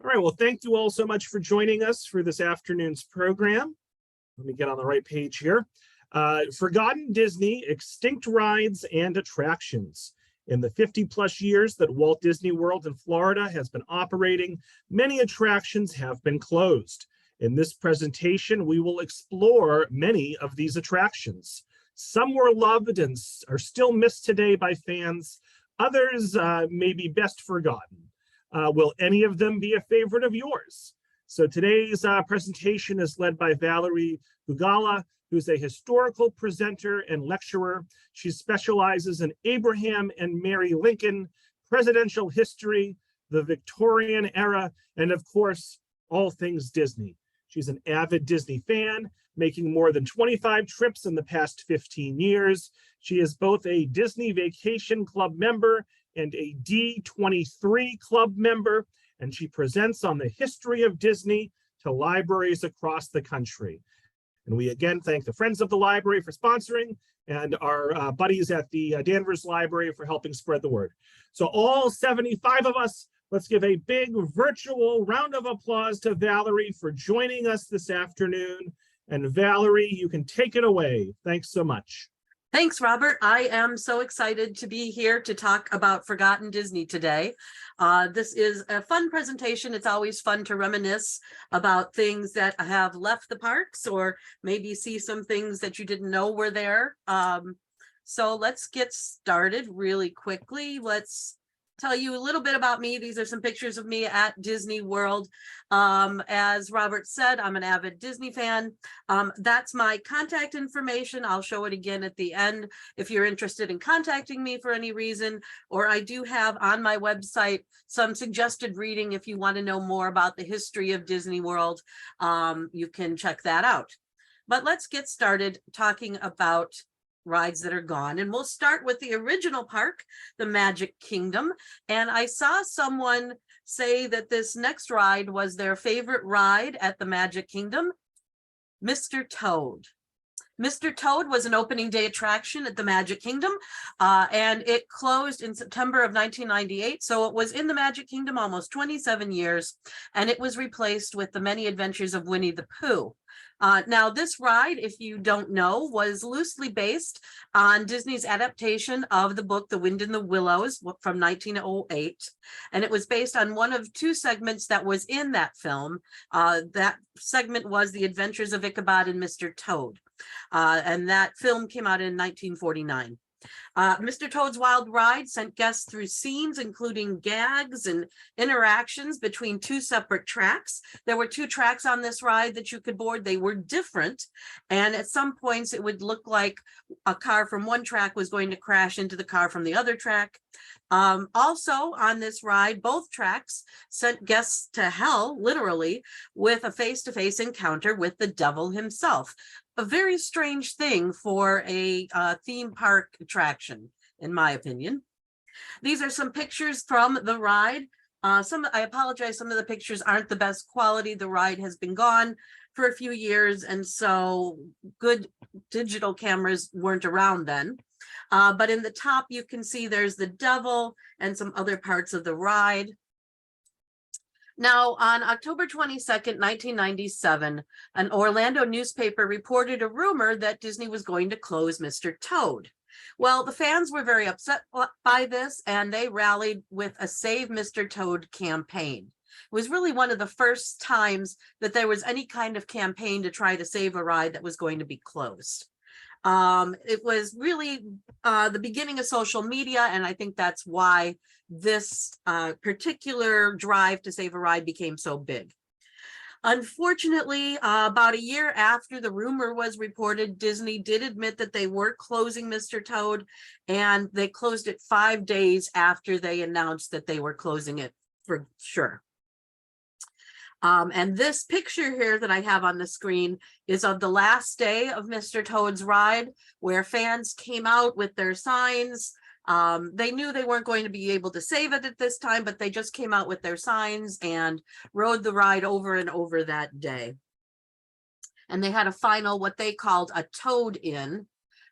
All right, well, thank you all so much for joining us for this afternoon's program. Let me get on the right page here. Forgotten Disney, Extinct Rides and Attractions. In the 50-plus years that Walt Disney World in Florida has been operating, many attractions have been closed. In this presentation, we will explore many of these attractions. Some were loved and are still missed today by fans. Others may be best forgotten. Will any of them be a favorite of yours? So today's presentation is led by Valerie Gugala, who's a historical presenter and lecturer. She specializes in Abraham and Mary Lincoln, presidential history, the Victorian era, and of course, all things Disney. She's an avid Disney fan, making more than 25 trips in the past 15 years. She is both a Disney Vacation Club member and a D23 Club member, and she presents on the history of Disney to libraries across the country. And we again thank the Friends of the Library for sponsoring and our buddies at the Danvers Library for helping spread the word. So all 75 of us, let's give a big virtual round of applause to Valerie for joining us this afternoon. And Valerie, you can take it away. Thanks so much. Thanks, Robert. I am so excited to be here to talk about Forgotten Disney today. This is a fun presentation. It's always fun to reminisce about things that have left the parks or maybe see some things that you didn't know were there. So let's get started really quickly. Let's tell you a little bit about me. These are some pictures of me at Disney World. As Robert said, I'm an avid Disney fan. That's my contact information. I'll show it again at the end if you're interested in contacting me for any reason, or I do have on my website some suggested reading if you want to know more about the history of Disney World. You can check that out. But let's get started talking about rides that are gone. And we'll start with the original park, the Magic Kingdom. And I saw someone say that this next ride was their favorite ride at the Magic Kingdom, Mr. Toad. Mr. Toad was an opening day attraction at the Magic Kingdom, and it closed in September of 1998. So it was in the Magic Kingdom almost 27 years, and it was replaced with the Many Adventures of Winnie the Pooh. Now, this ride, if you don't know, was loosely based on Disney's adaptation of the book The Wind in the Willows from 1908. And it was based on one of two segments that was in that film. That segment was The Adventures of Ichabod and Mr. Toad. And that film came out in 1949. Mr. Toad's Wild Ride sent guests through scenes, including gags and interactions between two separate tracks. There were two tracks on this ride that you could board. They were different. And at some points, it would look like a car from one track was going to crash into the car from the other track. Also on this ride, both tracks sent guests to hell, literally, with a face-to-face encounter with the devil himself. A very strange thing for a theme park attraction, in my opinion. These are some pictures from the ride. I apologize, some of the pictures aren't the best quality. The ride has been gone for a few years, and so good digital cameras weren't around then. But in the top, you can see there's the devil and some other parts of the ride. Now, on October 22nd, 1997, an Orlando newspaper reported a rumor that Disney was going to close Mr. Toad. Well, the fans were very upset by this, and they rallied with a Save Mr. Toad campaign. It was really one of the first times that there was any kind of campaign to try to save a ride that was going to be closed. It was really the beginning of social media, and I think that's why this particular drive to save a ride became so big. Unfortunately, about a year after the rumor was reported, Disney did admit that they were closing Mr. Toad, and they closed it 5 days after they announced that they were closing it for sure. And this picture here that I have on the screen is of the last day of Mr. Toad's ride, where fans came out with their signs. They knew they weren't going to be able to save it at this time, but they just came out with their signs and rode the ride over and over that day. And they had a final, what they called a Toad In,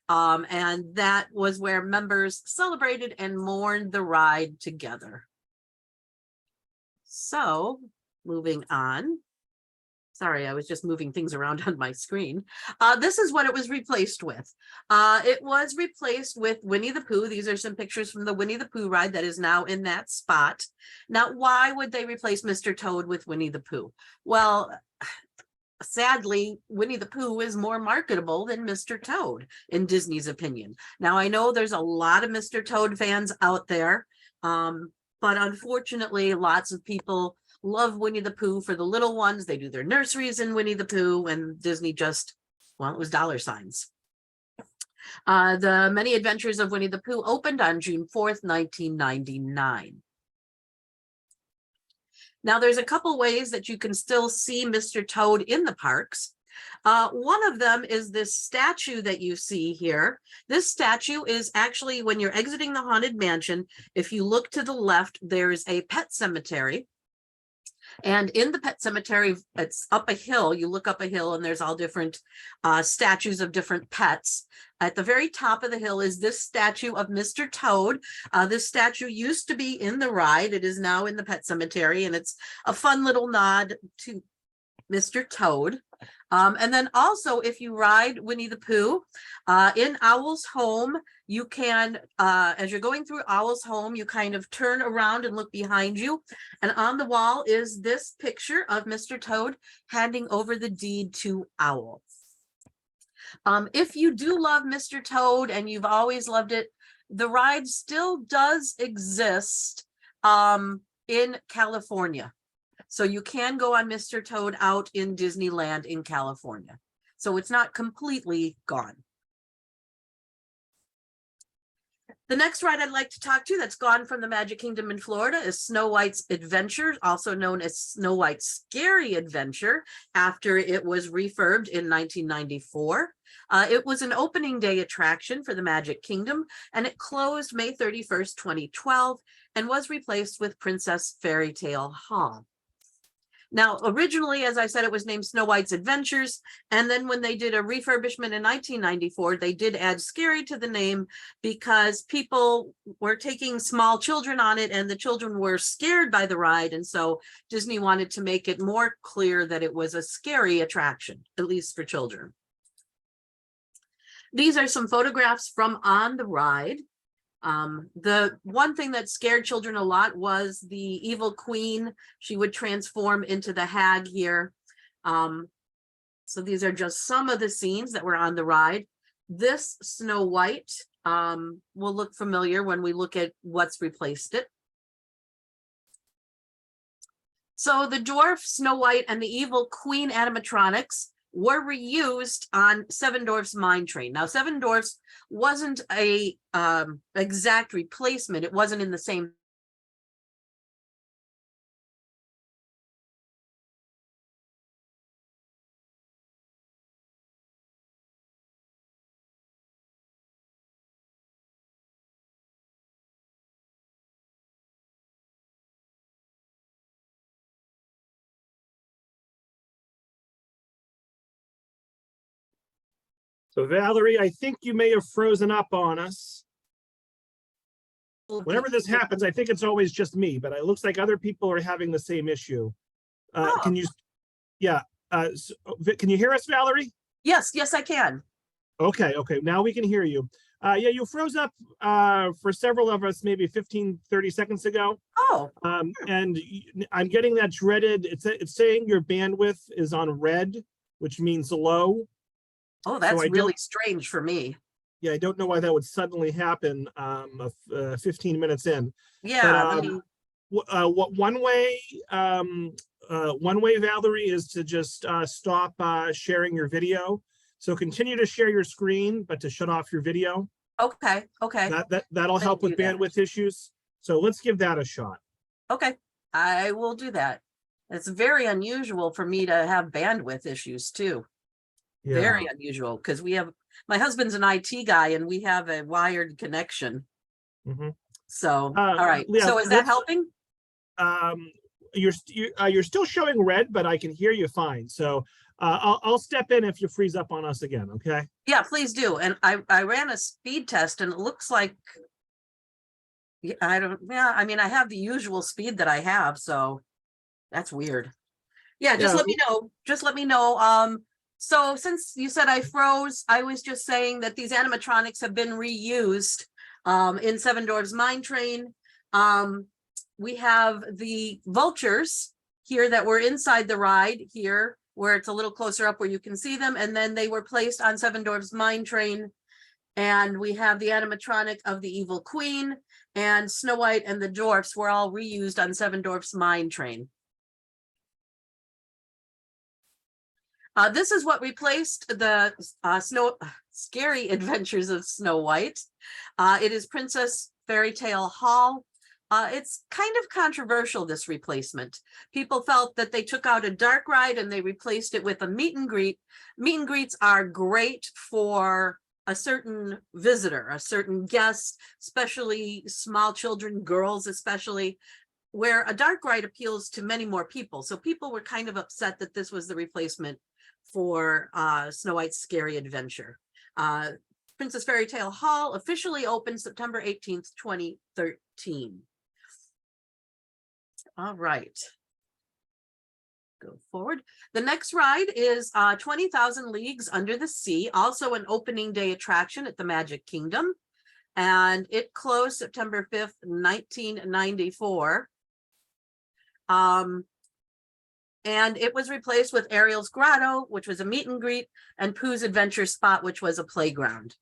and that was where members celebrated and mourned the ride together. So moving on. Sorry, I was just moving things around on my screen. This is what it was replaced with. It was replaced with Winnie the Pooh. These are some pictures from the Winnie the Pooh ride that is now in that spot. Now, why would they replace Mr. Toad with Winnie the Pooh? Well, sadly, Winnie the Pooh is more marketable than Mr. Toad, in Disney's opinion. Now, I know there's a lot of Mr. Toad fans out there, but unfortunately, lots of people love Winnie the Pooh for the little ones. They do their nurseries in Winnie the Pooh, and Disney just, well, it was dollar signs. The Many Adventures of Winnie the Pooh opened on June 4th, 1999. Now, there's a couple ways that you can still see Mr. Toad in the parks. One of them is this statue that you see here. This statue is actually, when you're exiting the Haunted Mansion, if you look to the left, there's a pet cemetery. And in the pet cemetery, it's up a hill. You look up a hill and there's all different statues of different pets. At the very top of the hill is this statue of Mr. Toad. This statue used to be in the ride. It is now in the pet cemetery, and it's a fun little nod to Mr. Toad. And then also, if you ride Winnie the Pooh in Owl's Home, you can, as you're going through Owl's Home, you kind of turn around and look behind you. And on the wall is this picture of Mr. Toad handing over the deed to Owl. If you do love Mr. Toad and you've always loved it, the ride still does exist in California. So you can go on Mr. Toad out in Disneyland in California. So it's not completely gone. The next ride I'd like to talk to that's gone from the Magic Kingdom in Florida is Snow White's Adventure, also known as Snow White's Scary Adventure, after it was refurbed in 1994. It was an opening day attraction for the Magic Kingdom, and it closed May 31st, 2012, and was replaced with Princess Fairy Tale Hall. Now, originally, as I said, it was named Snow White's Adventures. And then when they did a refurbishment in 1994, they did add scary to the name because people were taking small children on it and the children were scared by the ride. And so Disney wanted to make it more clear that it was a scary attraction, at least for children. These are some photographs from on the ride. The one thing that scared children a lot was the evil queen. She would transform into the hag here. So these are just some of the scenes that were on the ride. This Snow White will look familiar when we look at what's replaced it. So the dwarf Snow White and the evil queen animatronics were reused on Seven Dwarfs Mine Train. Now, Seven Dwarfs wasn't a exact replacement. It wasn't in the same. So Valerie, I think you may have frozen up on us. Whenever this happens, I think it's always just me, but it looks like other people are having the same issue. Can you, can you hear us, Valerie? Yes, I can. Okay, now we can hear you. Yeah, you froze up for several of us, maybe 15, 30 seconds ago. Oh. And I'm getting that dreaded, it's saying your bandwidth is on red, which means low. Oh, that's really strange for me. Yeah, I don't know why that would suddenly happen 15 minutes in. Yeah. But, one way, Valerie, is to just stop sharing your video. So continue to share your screen, but to shut off your video. Okay. That'll help with bandwidth issues. So let's give that a shot. Okay. I will do that. It's very unusual for me to have bandwidth issues too. Yeah. Very unusual, because my husband's an IT guy and we have a wired connection. Mm-hmm. So, all right. Yeah, so is that helping? You're still showing red, but I can hear you fine. So I'll step in if you freeze up on us again. Okay. Yeah, please do. And I ran a speed test and it looks like, I mean, I have the usual speed that I have. So that's weird. Yeah, just Yeah. let me know. Just let me know. So since you said I froze, I was just saying that these animatronics have been reused in Seven Dwarfs Mine Train. We have the vultures here that were inside the ride here, where it's a little closer up where you can see them, and then they were placed on Seven Dwarfs Mine Train. And we have the animatronic of the Evil Queen, and Snow White and the dwarfs were all reused on Seven Dwarfs Mine Train. This is what replaced the Scary Adventures of Snow White. It is Princess Fairy Tale Hall. It's kind of controversial, this replacement. People felt that they took out a dark ride and they replaced it with a meet and greet. Meet and greets are great for a certain visitor, a certain guest, especially small children, girls especially, where a dark ride appeals to many more people. So people were kind of upset that this was the replacement for Snow White's Scary Adventure. Princess Fairy Tale Hall officially opened September 18th, 2013. All right. Go forward. The next ride is 20,000 Leagues Under the Sea, also an opening day attraction at the Magic Kingdom. And it closed September 5th, 1994. And it was replaced with Ariel's Grotto, which was a meet and greet, and Pooh's Adventure Spot, which was a playground.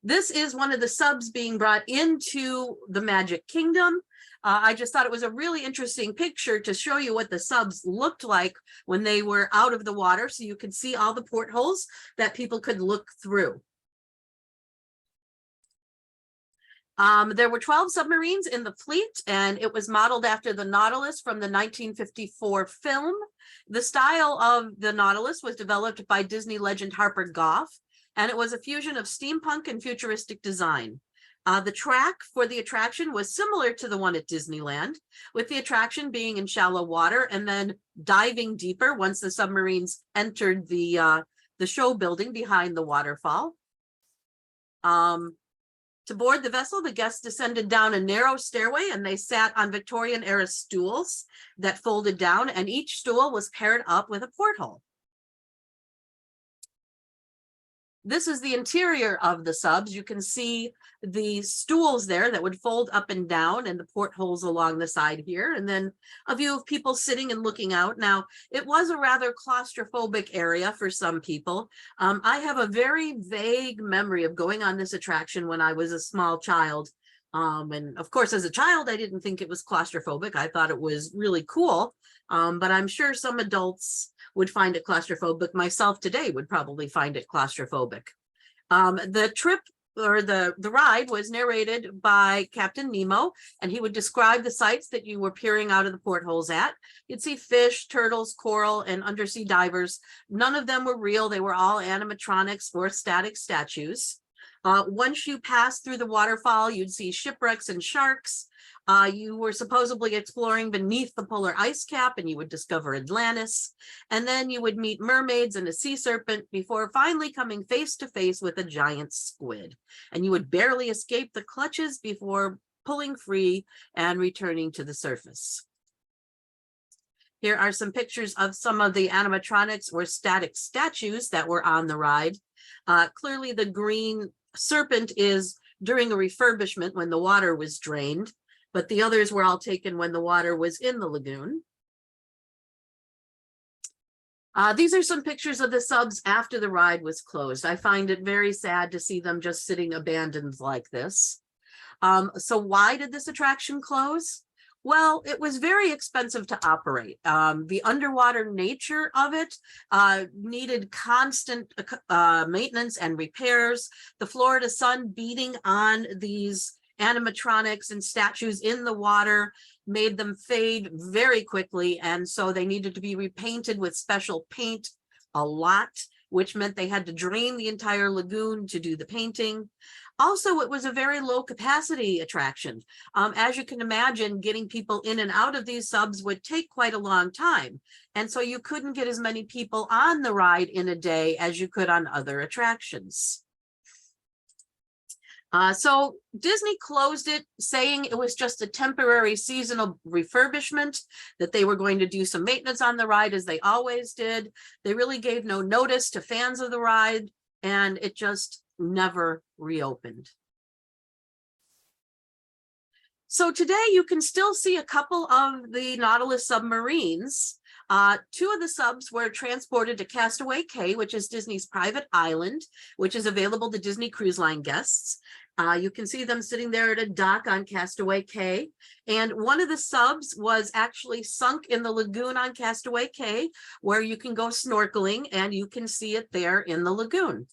This is one of the subs being brought into the Magic Kingdom. I just thought it was a really interesting picture to show you what the subs looked like when they were out of the water, so you could see all the portholes that people could look through. There were 12 submarines in the fleet, and it was modeled after the Nautilus from the 1954 film. The style of the Nautilus was developed by Disney legend Harper Goff, and it was a fusion of steampunk and futuristic design. The track for the attraction was similar to the one at Disneyland, with the attraction being in shallow water and then diving deeper once the submarines entered the show building behind the waterfall. To board the vessel, the guests descended down a narrow stairway and they sat on Victorian era stools that folded down, and each stool was paired up with a porthole. This is the interior of the subs. You can see the stools there that would fold up and down, and the portholes along the side here, and then a view of people sitting and looking out. Now, it was a rather claustrophobic area for some people. I have a very vague memory of going on this attraction when I was a small child. And of course, as a child, I didn't think it was claustrophobic. I thought it was really cool. But I'm sure some adults would find it claustrophobic. Myself today would probably find it claustrophobic. The trip or the ride was narrated by Captain Nemo, and he would describe the sights that you were peering out of the portholes at. You'd see fish, turtles, coral, and undersea divers. None of them were real. They were all animatronics or static statues. Once you passed through the waterfall, you'd see shipwrecks and sharks. You were supposedly exploring beneath the polar ice cap, and you would discover Atlantis. And then you would meet mermaids and a sea serpent before finally coming face to face with a giant squid. And you would barely escape the clutches before pulling free and returning to the surface. Here are some pictures of some of the animatronics or static statues that were on the ride. Clearly the green serpent is during a refurbishment when the water was drained, but the others were all taken when the water was in the lagoon. These are some pictures of the subs after the ride was closed. I find it very sad to see them just sitting abandoned like this. So why did this attraction close? Well, it was very expensive to operate. The underwater nature of it needed constant maintenance and repairs. The Florida sun beating on these animatronics and statues in the water made them fade very quickly, and so they needed to be repainted with special paint a lot, which meant they had to drain the entire lagoon to do the painting. Also, it was a very low capacity attraction. As you can imagine, getting people in and out of these subs would take quite a long time. And so you couldn't get as many people on the ride in a day as you could on other attractions. So Disney closed it, saying it was just a temporary seasonal refurbishment, that they were going to do some maintenance on the ride as they always did. They really gave no notice to fans of the ride, and it just never reopened. So today you can still see a couple of the Nautilus submarines. Two of the subs were transported to Castaway Cay, which is Disney's private island, which is available to Disney Cruise Line guests. You can see them sitting there at a dock on Castaway Cay. And one of the subs was actually sunk in the lagoon on Castaway Cay, where you can go snorkeling, and you can see it there in the lagoon.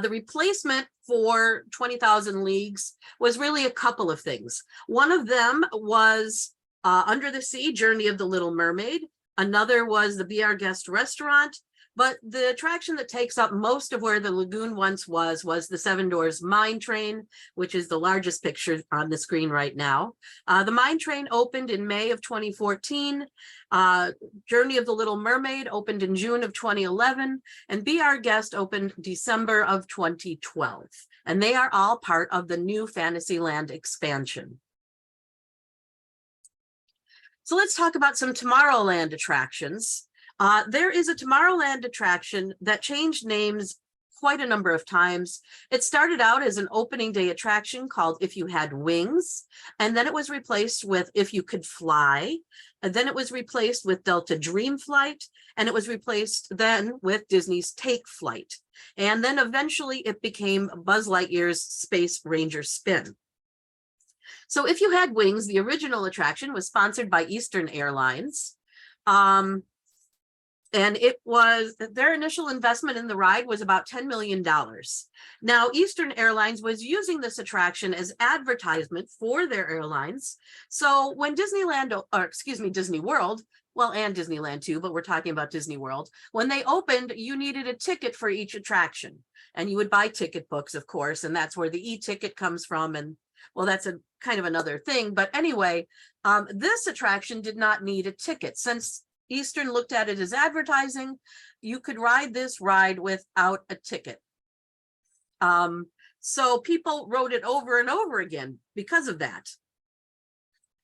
The replacement for 20,000 Leagues was really a couple of things. One of them was Under the Sea, Journey of the Little Mermaid. Another was the Be Our Guest restaurant. But the attraction that takes up most of where the lagoon once was the Seven Doors Mine Train, which is the largest picture on the screen right now. The Mine Train opened in May of 2014. Journey of the Little Mermaid opened in June of 2011, and Be Our Guest opened December of 2012. And they are all part of the new Fantasyland expansion. So let's talk about some Tomorrowland attractions. There is a Tomorrowland attraction that changed names quite a number of times. It started out as an opening day attraction called If You Had Wings, and then it was replaced with If You Could Fly, and then it was replaced with Delta Dream Flight, and it was replaced then with Disney's Take Flight. And then eventually it became Buzz Lightyear's Space Ranger Spin. So If You Had Wings, the original attraction, was sponsored by Eastern Airlines. And it was, their initial investment in the ride was about $10 million. Now, Eastern Airlines was using this attraction as advertisement for their airlines. So when Disney World, well, and Disneyland too, but we're talking about Disney World, when they opened, you needed a ticket for each attraction. And you would buy ticket books, of course, and that's where the e-ticket comes from. And well, that's a kind of another thing. But anyway, this attraction did not need a ticket. Since Eastern looked at it as advertising, you could ride this ride without a ticket. So people rode it over and over again because of that.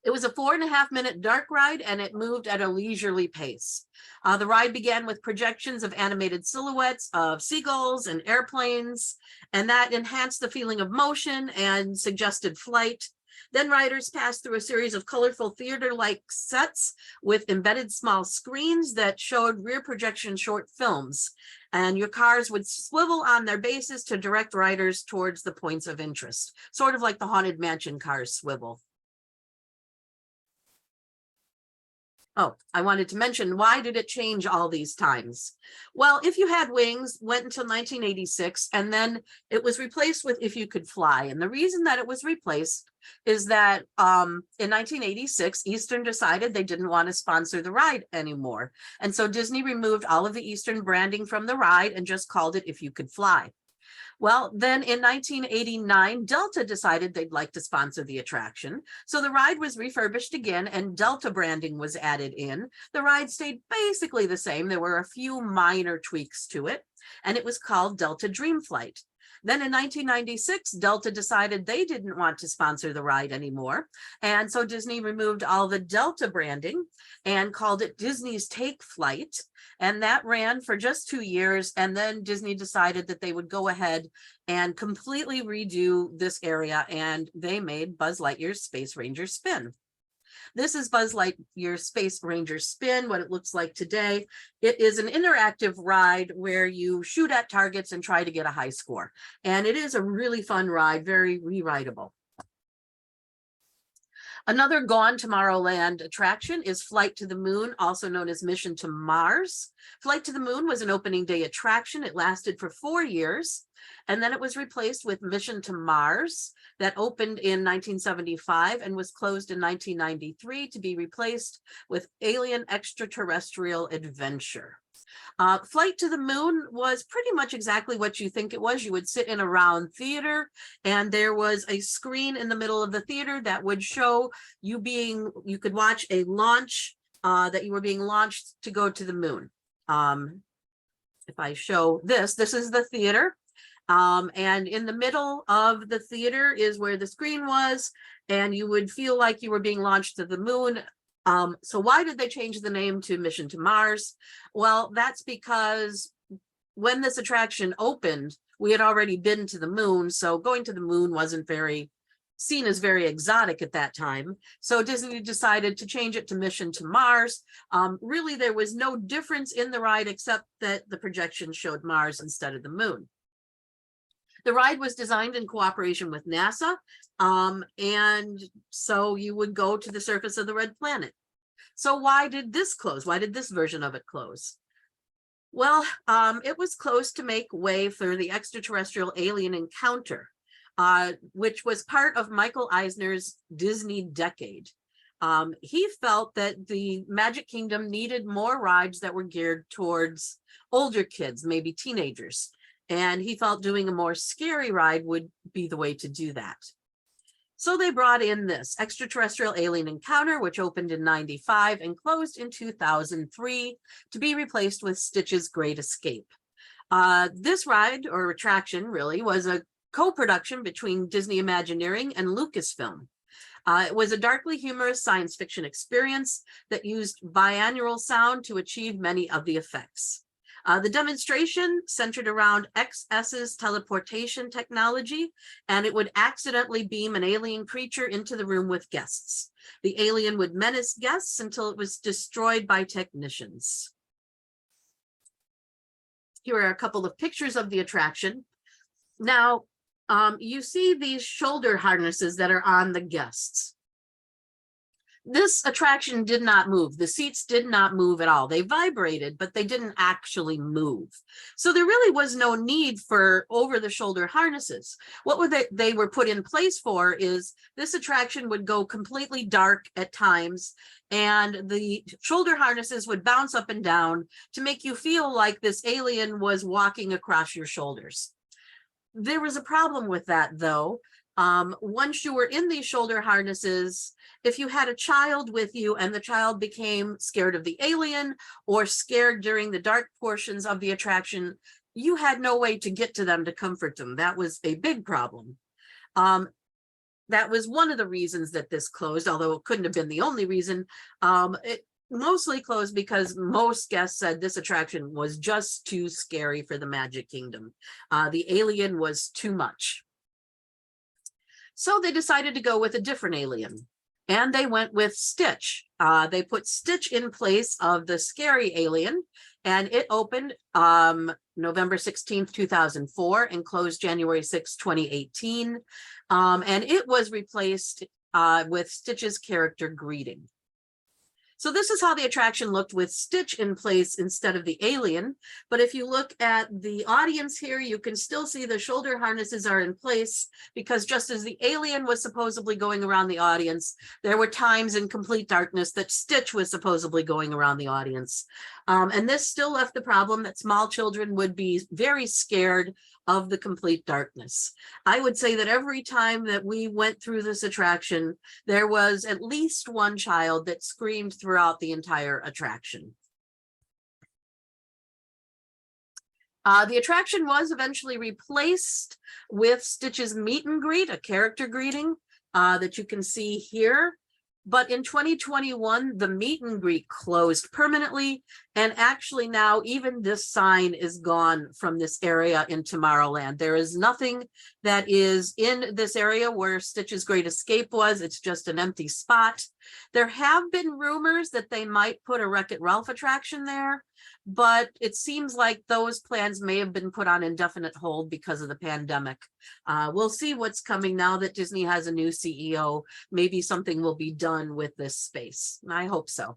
It was a 4.5-minute dark ride, and it moved at a leisurely pace. The ride began with projections of animated silhouettes of seagulls and airplanes, and that enhanced the feeling of motion and suggested flight. Then riders passed through a series of colorful theater-like sets with embedded small screens that showed rear projection short films. And your cars would swivel on their bases to direct riders towards the points of interest, sort of like the Haunted Mansion cars swivel. Oh, I wanted to mention, why did it change all these times? Well, If You Had Wings went until 1986, and then it was replaced with If You Could Fly. And the reason that it was replaced is that in 1986, Eastern decided they didn't want to sponsor the ride anymore. And so Disney removed all of the Eastern branding from the ride and just called it If You Could Fly. Well, then in 1989, Delta decided they'd like to sponsor the attraction. So the ride was refurbished again and Delta branding was added in. The ride stayed basically the same. There were a few minor tweaks to it, and it was called Delta Dream Flight. Then in 1996, Delta decided they didn't want to sponsor the ride anymore. And so Disney removed all the Delta branding and called it Disney's Take Flight. And that ran for just 2 years. And then Disney decided that they would go ahead and completely redo this area. And they made Buzz Lightyear's Space Ranger Spin. This is Buzz Lightyear's Space Ranger Spin, what it looks like today. It is an interactive ride where you shoot at targets and try to get a high score. And it is a really fun ride, very re-rideable. Another Gone Tomorrowland attraction is Flight to the Moon, also known as Mission to Mars. Flight to the Moon was an opening day attraction. It lasted for 4 years, and then it was replaced with Mission to Mars that opened in 1975 and was closed in 1993 to be replaced with Alien Extraterrestrial Adventure. Flight to the Moon was pretty much exactly what you think it was. You would sit in a round theater, and there was a screen in the middle of the theater that would show you you could watch a launch, that you were being launched to go to the moon. if I show this, this is the theater. And in the middle of the theater is where the screen was, and you would feel like you were being launched to the moon. So why did they change the name to Mission to Mars? Well, that's because when this attraction opened, we had already been to the moon, so going to the moon wasn't seen as very exotic at that time. So Disney decided to change it to Mission to Mars. Really, there was no difference in the ride except that the projection showed Mars instead of the moon. The ride was designed in cooperation with NASA, and so you would go to the surface of the red planet. So why did this close? Why did this version of it close? Well, it was closed to make way for the extraterrestrial alien encounter, which was part of Michael Eisner's Disney Decade. He felt that the Magic Kingdom needed more rides that were geared towards older kids, maybe teenagers. And he felt doing a more scary ride would be the way to do that. So they brought in this Extraterrestrial Alien Encounter, which opened in '95 and closed in 2003 to be replaced with Stitch's Great Escape. This ride, or attraction really, was a co-production between Disney Imagineering and Lucasfilm. It was a darkly humorous science fiction experience that used binaural sound to achieve many of the effects. The demonstration centered around XS's teleportation technology, and it would accidentally beam an alien creature into the room with guests. The alien would menace guests until it was destroyed by technicians. Here are a couple of pictures of the attraction. Now, you see these shoulder harnesses that are on the guests. This attraction did not move. The seats did not move at all. They vibrated, but they didn't actually move. So there really was no need for over-the-shoulder harnesses. What they were put in place for is this attraction would go completely dark at times, and the shoulder harnesses would bounce up and down to make you feel like this alien was walking across your shoulders. There was a problem with that, though. Once you were in these shoulder harnesses, if you had a child with you and the child became scared of the alien or scared during the dark portions of the attraction, you had no way to get to them to comfort them. That was a big problem. That was one of the reasons that this closed, although it couldn't have been the only reason. It mostly closed because most guests said this attraction was just too scary for the Magic Kingdom. The alien was too much. So they decided to go with a different alien, and they went with Stitch. They put Stitch in place of the scary alien, and it opened November 16th, 2004 and closed January 6th, 2018. And it was replaced with Stitch's character greeting. So this is how the attraction looked with Stitch in place instead of the alien. But if you look at the audience here, you can still see the shoulder harnesses are in place, because just as the alien was supposedly going around the audience, there were times in complete darkness that Stitch was supposedly going around the audience. And this still left the problem that small children would be very scared of the complete darkness. I would say that every time that we went through this attraction, there was at least one child that screamed throughout the entire attraction. The attraction was eventually replaced with Stitch's meet and greet, a character greeting that you can see here. But in 2021, the meet and greet closed permanently. And actually now even this sign is gone from this area in Tomorrowland. There is nothing that is in this area where Stitch's Great Escape was. It's just an empty spot. There have been rumors that they might put a Wreck-It Ralph attraction there, but it seems like those plans may have been put on indefinite hold because of the pandemic. We'll see what's coming now that Disney has a new CEO. Maybe something will be done with this space. I hope so.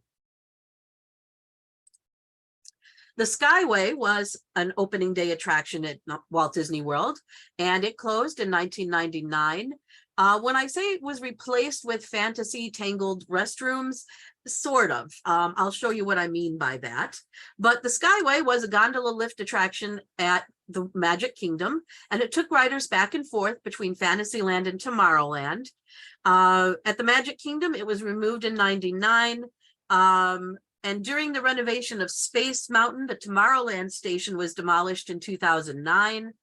The Skyway was an opening day attraction at Walt Disney World, and it closed in 1999. When I say it was replaced with fantasy tangled restrooms, sort of. I'll show you what I mean by that. But the Skyway was a gondola lift attraction at the Magic Kingdom, and it took riders back and forth between Fantasyland and Tomorrowland. At the Magic Kingdom, it was removed in '99. And during the renovation of Space Mountain, the Tomorrowland station was demolished in 2009.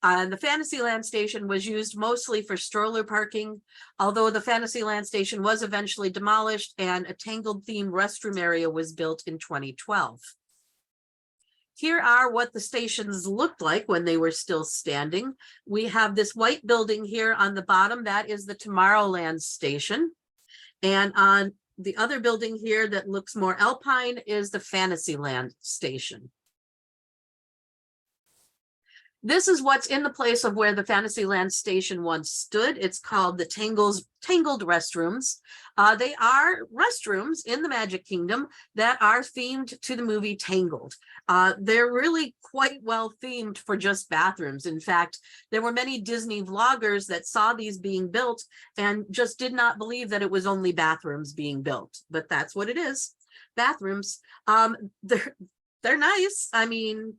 The Fantasyland station was used mostly for stroller parking, although the Fantasyland station was eventually demolished and a Tangled themed restroom area was built in 2012. Here are what the stations looked like when they were still standing. We have this white building here on the bottom. That is the Tomorrowland station. And on the other building here that looks more alpine is the Fantasyland station. This is what's in the place of where the Fantasyland station once stood. It's called the Tangled restrooms. They are restrooms in the Magic Kingdom that are themed to the movie Tangled. They're really quite well themed for just bathrooms. In fact, there were many Disney vloggers that saw these being built and just did not believe that it was only bathrooms being built, but that's what it is, bathrooms. They're nice. I mean,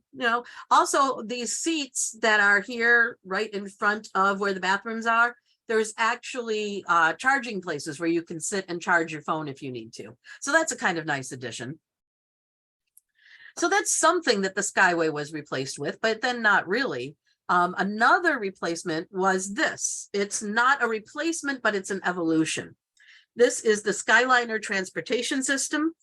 also these seats that are here right in front of where the bathrooms are, there's actually charging places where you can sit and charge your phone if you need to. So that's a kind of nice addition. So that's something that the Skyway was replaced with, but then not really. Another replacement was this. It's not a replacement, but it's an evolution. This is the Skyliner transportation system.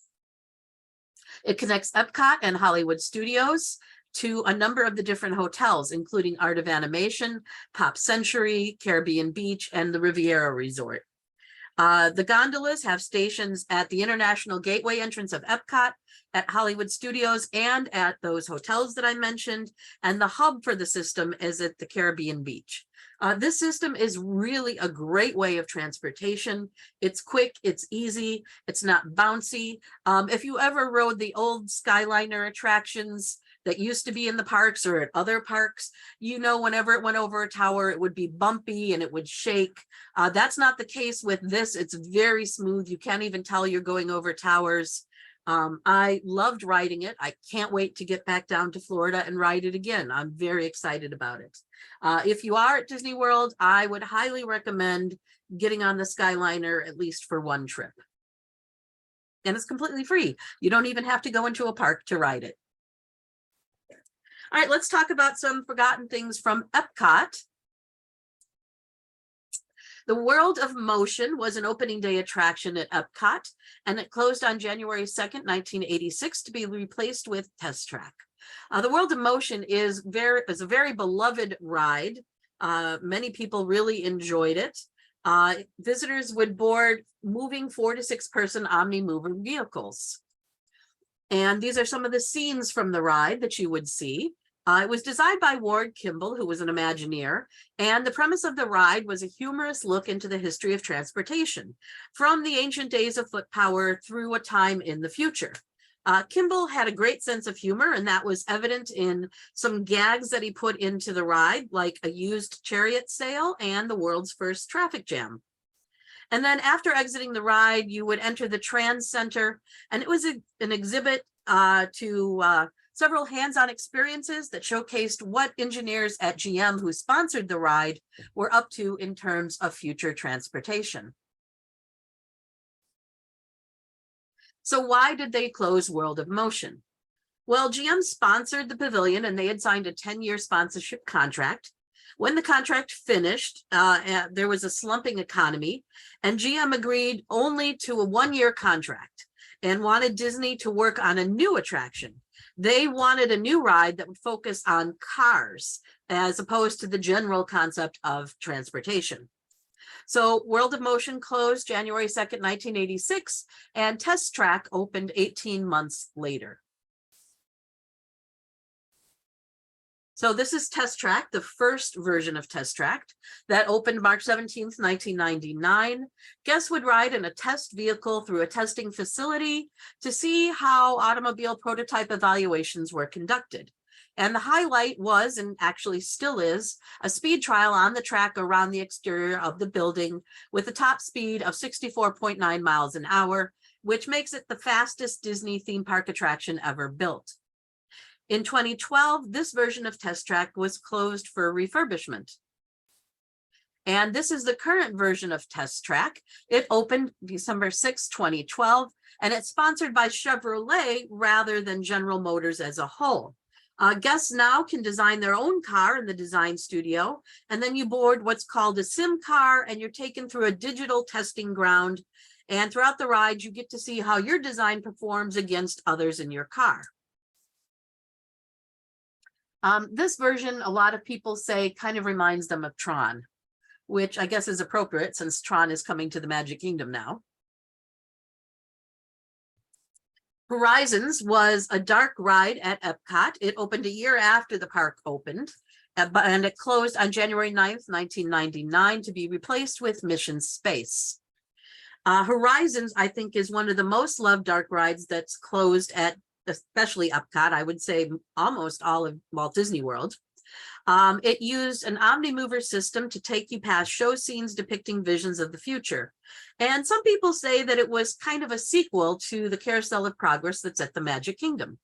It connects Epcot and Hollywood Studios to a number of the different hotels, including Art of Animation, Pop Century, Caribbean Beach, and the Riviera Resort. The gondolas have stations at the International Gateway entrance of Epcot, at Hollywood Studios, and at those hotels that I mentioned. And the hub for the system is at the Caribbean Beach. This system is really a great way of transportation. It's quick, it's easy, it's not bouncy. If you ever rode the old Skyliner attractions that used to be in the parks or at other parks, whenever it went over a tower, it would be bumpy and it would shake. That's not the case with this. It's very smooth. You can't even tell you're going over towers. I loved riding it. I can't wait to get back down to Florida and ride it again. I'm very excited about it. If you are at Disney World, I would highly recommend getting on the Skyliner at least for one trip. And it's completely free. You don't even have to go into a park to ride it. All right, let's talk about some forgotten things from Epcot. The World of Motion was an opening day attraction at Epcot, and it closed on January 2nd, 1986 to be replaced with Test Track. The World of Motion is a very beloved ride. Many people really enjoyed it. Visitors would board moving 4 to 6 person omni-mover vehicles. And these are some of the scenes from the ride that you would see. It was designed by Ward Kimball, who was an Imagineer, and the premise of the ride was a humorous look into the history of transportation, from the ancient days of foot power through a time in the future. Kimball had a great sense of humor, and that was evident in some gags that he put into the ride, like a used chariot sale and the world's first traffic jam. And then after exiting the ride, you would enter the Trans Center, and it was an exhibit to several hands-on experiences that showcased what engineers at GM who sponsored the ride were up to in terms of future transportation. So why did they close World of Motion? Well, GM sponsored the pavilion and they had signed a 10-year sponsorship contract. When the contract finished, there was a slumping economy, and GM agreed only to a 1-year contract and wanted Disney to work on a new attraction. They wanted a new ride that would focus on cars as opposed to the general concept of transportation. So World of Motion closed January 2nd, 1986, and Test Track opened 18 months later. So this is Test Track, the first version of Test Track that opened March 17th, 1999. Guests would ride in a test vehicle through a testing facility to see how automobile prototype evaluations were conducted. And the highlight was, and actually still is, a speed trial on the track around the exterior of the building with a top speed of 64.9 miles an hour, which makes it the fastest Disney theme park attraction ever built. In 2012, this version of Test Track was closed for refurbishment. And this is the current version of Test Track. It opened December 6, 2012, and it's sponsored by Chevrolet rather than General Motors as a whole. Guests now can design their own car in the design studio, and then you board what's called a sim car, and you're taken through a digital testing ground. And throughout the ride, you get to see how your design performs against others in your car. This version, a lot of people say, kind of reminds them of Tron, which I guess is appropriate since Tron is coming to the Magic Kingdom now. Horizons was a dark ride at Epcot. It opened a year after the park opened, and it closed on January 9th, 1999 to be replaced with Mission Space. Horizons, I think, is one of the most loved dark rides that's closed at especially Epcot. I would say almost all of Walt Disney World. It used an Omnimover system to take you past show scenes depicting visions of the future. And some people say that it was kind of a sequel to the Carousel of Progress that's at the Magic Kingdom.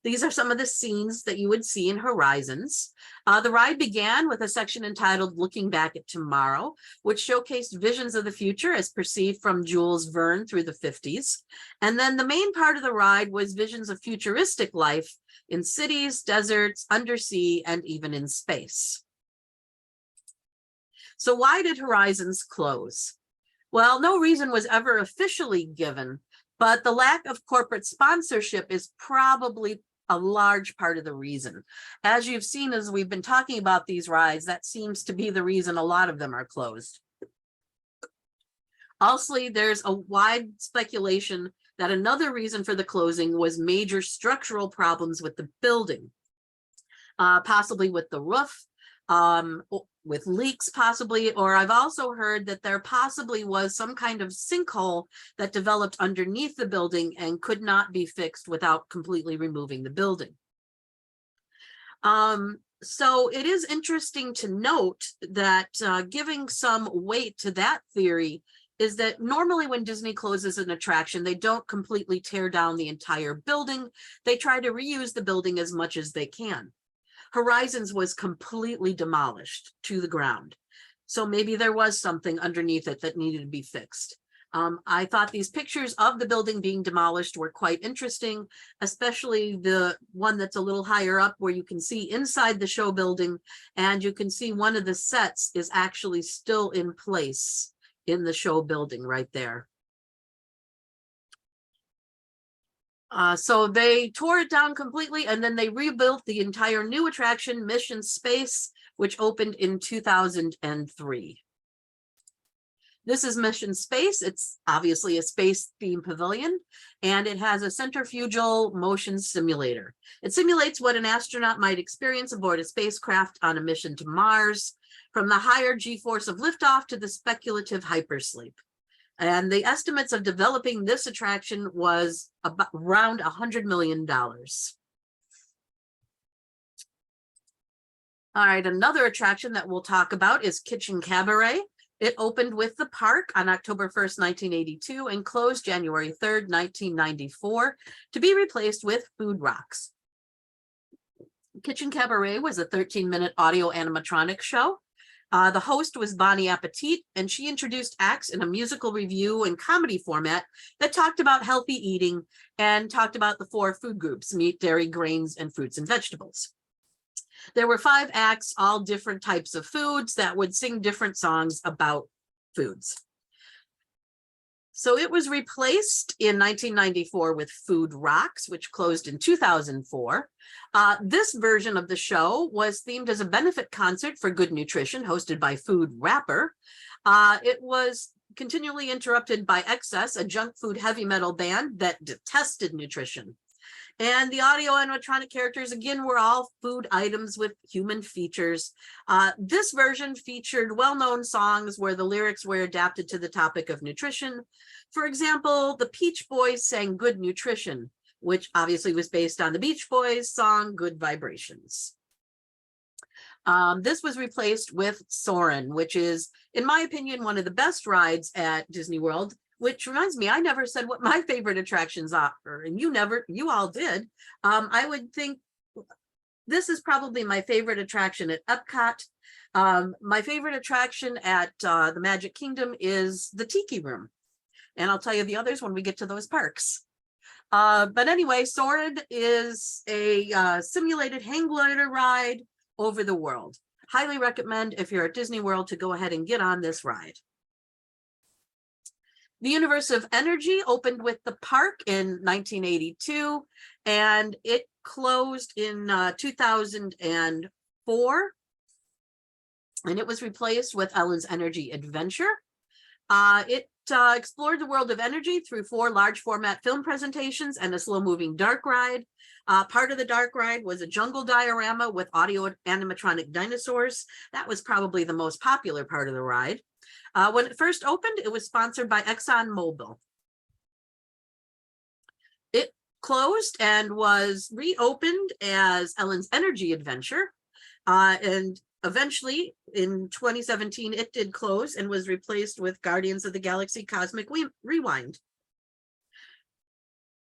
These are some of the scenes that you would see in Horizons. The ride began with a section entitled Looking Back at Tomorrow, which showcased visions of the future as perceived from Jules Verne through the 50s. And then the main part of the ride was visions of futuristic life in cities, deserts, undersea, and even in space. So why did Horizons close? Well, no reason was ever officially given, but the lack of corporate sponsorship is probably a large part of the reason. As you've seen, as we've been talking about these rides, that seems to be the reason a lot of them are closed. Also, there's a wide speculation that another reason for the closing was major structural problems with the building, possibly with the roof, with leaks possibly, or I've also heard that there possibly was some kind of sinkhole that developed underneath the building and could not be fixed without completely removing the building. So it is interesting to note that giving some weight to that theory is that normally when Disney closes an attraction, they don't completely tear down the entire building. They try to reuse the building as much as they can. Horizons was completely demolished to the ground. So maybe there was something underneath it that needed to be fixed. I thought these pictures of the building being demolished were quite interesting, especially the one that's a little higher up where you can see inside the show building, and you can see one of the sets is actually still in place in the show building right there. So they tore it down completely, and then they rebuilt the entire new attraction, Mission Space, which opened in 2003. This is Mission Space. It's obviously a space themed pavilion, and it has a centrifugal motion simulator. It simulates what an astronaut might experience aboard a spacecraft on a mission to Mars, from the higher G-force of liftoff to the speculative hypersleep. And the estimates of developing this attraction was about around $100 million. All right, another attraction that we'll talk about is Kitchen Cabaret. It opened with the park on October 1st, 1982 and closed January 3rd, 1994 to be replaced with Food Rocks. Kitchen Cabaret was a 13-minute audio animatronic show. The host was Bonnie Appetit, and she introduced acts in a musical review and comedy format that talked about healthy eating and talked about the 4 food groups: meat, dairy, grains, and fruits and vegetables. There were 5 acts, all different types of foods that would sing different songs about foods. So it was replaced in 1994 with Food Rocks, which closed in 2004. This version of the show was themed as a benefit concert for good nutrition, hosted by Food Rapper. It was continually interrupted by Excess, a junk food heavy metal band that detested nutrition. And the audio animatronic characters, again, were all food items with human features. This version featured well-known songs where the lyrics were adapted to the topic of nutrition. For example, the Peach Boys sang Good Nutrition, which obviously was based on the Beach Boys song Good Vibrations. This was replaced with Soarin', which is, in my opinion, one of the best rides at Disney World. Which reminds me, I never said what my favorite attractions are, and you all did. I would think this is probably my favorite attraction at Epcot. My favorite attraction at the Magic Kingdom is the Tiki Room. And I'll tell you the others when we get to those parks. But anyway, Soarin' is a simulated hang glider ride over the world. Highly recommend if you're at Disney World to go ahead and get on this ride. The Universe of Energy opened with the park in 1982, and it closed in 2004, and it was replaced with Ellen's Energy Adventure. It explored the world of energy through 4 large format film presentations and a slow moving dark ride. Part of the dark ride was a jungle diorama with audio animatronic dinosaurs. That was probably the most popular part of the ride. When it first opened, it was sponsored by ExxonMobil. It closed and was reopened as Ellen's Energy Adventure. And eventually, in 2017, it did close and was replaced with Guardians of the Galaxy Cosmic Rewind.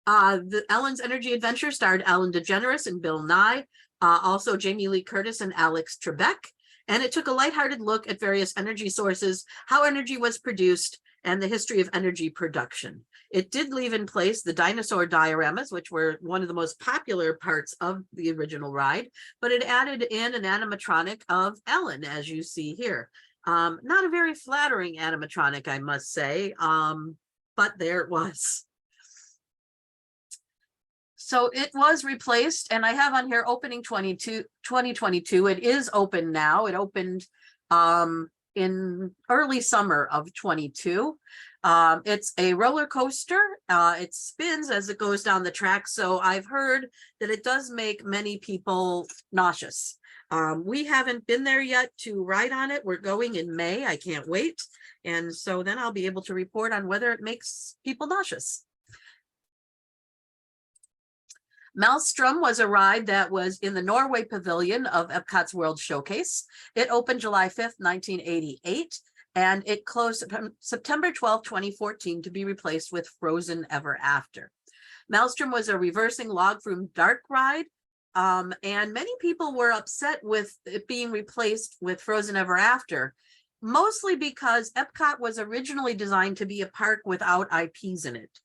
The Ellen's Energy Adventure starred Ellen DeGeneres and Bill Nye, also Jamie Lee Curtis and Alex Trebek. And it took a lighthearted look at various energy sources, how energy was produced, and the history of energy production. It did leave in place the dinosaur dioramas, which were one of the most popular parts of the original ride, but it added in an animatronic of Ellen, as you see here. Not a very flattering animatronic, I must say, but there it was. So it was replaced, and I have on here opening 2022. It is open now. It opened in early summer of 22. It's a roller coaster. It spins as it goes down the track. So I've heard that it does make many people nauseous. We haven't been there yet to ride on it. We're going in May. I can't wait. And so then I'll be able to report on whether it makes people nauseous. Maelstrom was a ride that was in the Norway Pavilion of Epcot's World Showcase. It opened July 5th, 1988, and it closed September 12, 2014 to be replaced with Frozen Ever After. Maelstrom was a reversing log flume dark ride, and many people were upset with it being replaced with Frozen Ever After, mostly because Epcot was originally designed to be a park without IPs in it,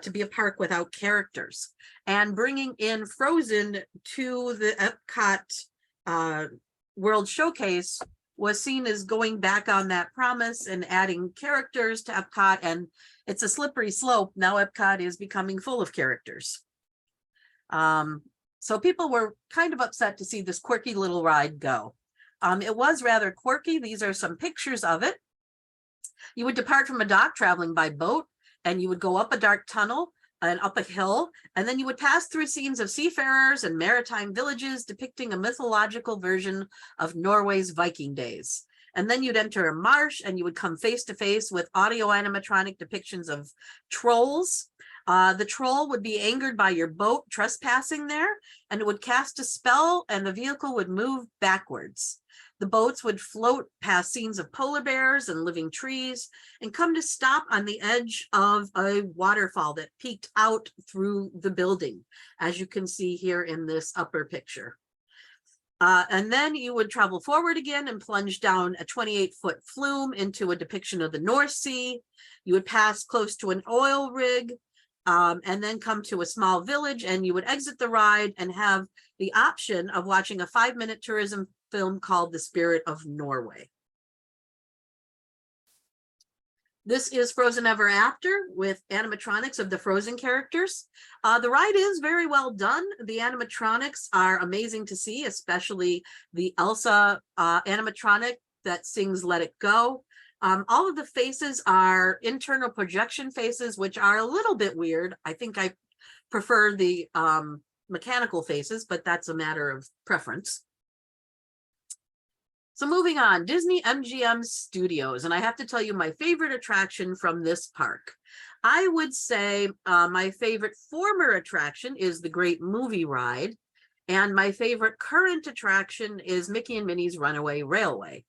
to be a park without characters. And bringing in Frozen to the Epcot World Showcase was seen as going back on that promise and adding characters to Epcot, and it's a slippery slope. Now Epcot is becoming full of characters. So people were kind of upset to see this quirky little ride go. It was rather quirky. These are some pictures of it. You would depart from a dock traveling by boat, and you would go up a dark tunnel and up a hill, and then you would pass through scenes of seafarers and maritime villages depicting a mythological version of Norway's Viking days. And then you'd enter a marsh, and you would come face to face with audio animatronic depictions of trolls. The troll would be angered by your boat trespassing there, and it would cast a spell, and the vehicle would move backwards. The boats would float past scenes of polar bears and living trees and come to stop on the edge of a waterfall that peeked out through the building, as you can see here in this upper picture. And then you would travel forward again and plunge down a 28-foot flume into a depiction of the North Sea. You would pass close to an oil rig, and then come to a small village, and you would exit the ride and have the option of watching a 5-minute tourism film called The Spirit of Norway. This is Frozen Ever After with animatronics of the Frozen characters. The ride is very well done. The animatronics are amazing to see, especially the Elsa animatronic that sings Let It Go. All of the faces are internal projection faces, which are a little bit weird. I think I prefer the mechanical faces, but that's a matter of preference. So moving on, Disney MGM Studios, and I have to tell you my favorite attraction from this park. I would say my favorite former attraction is the Great Movie Ride, and my favorite current attraction is Mickey and Minnie's Runaway Railway.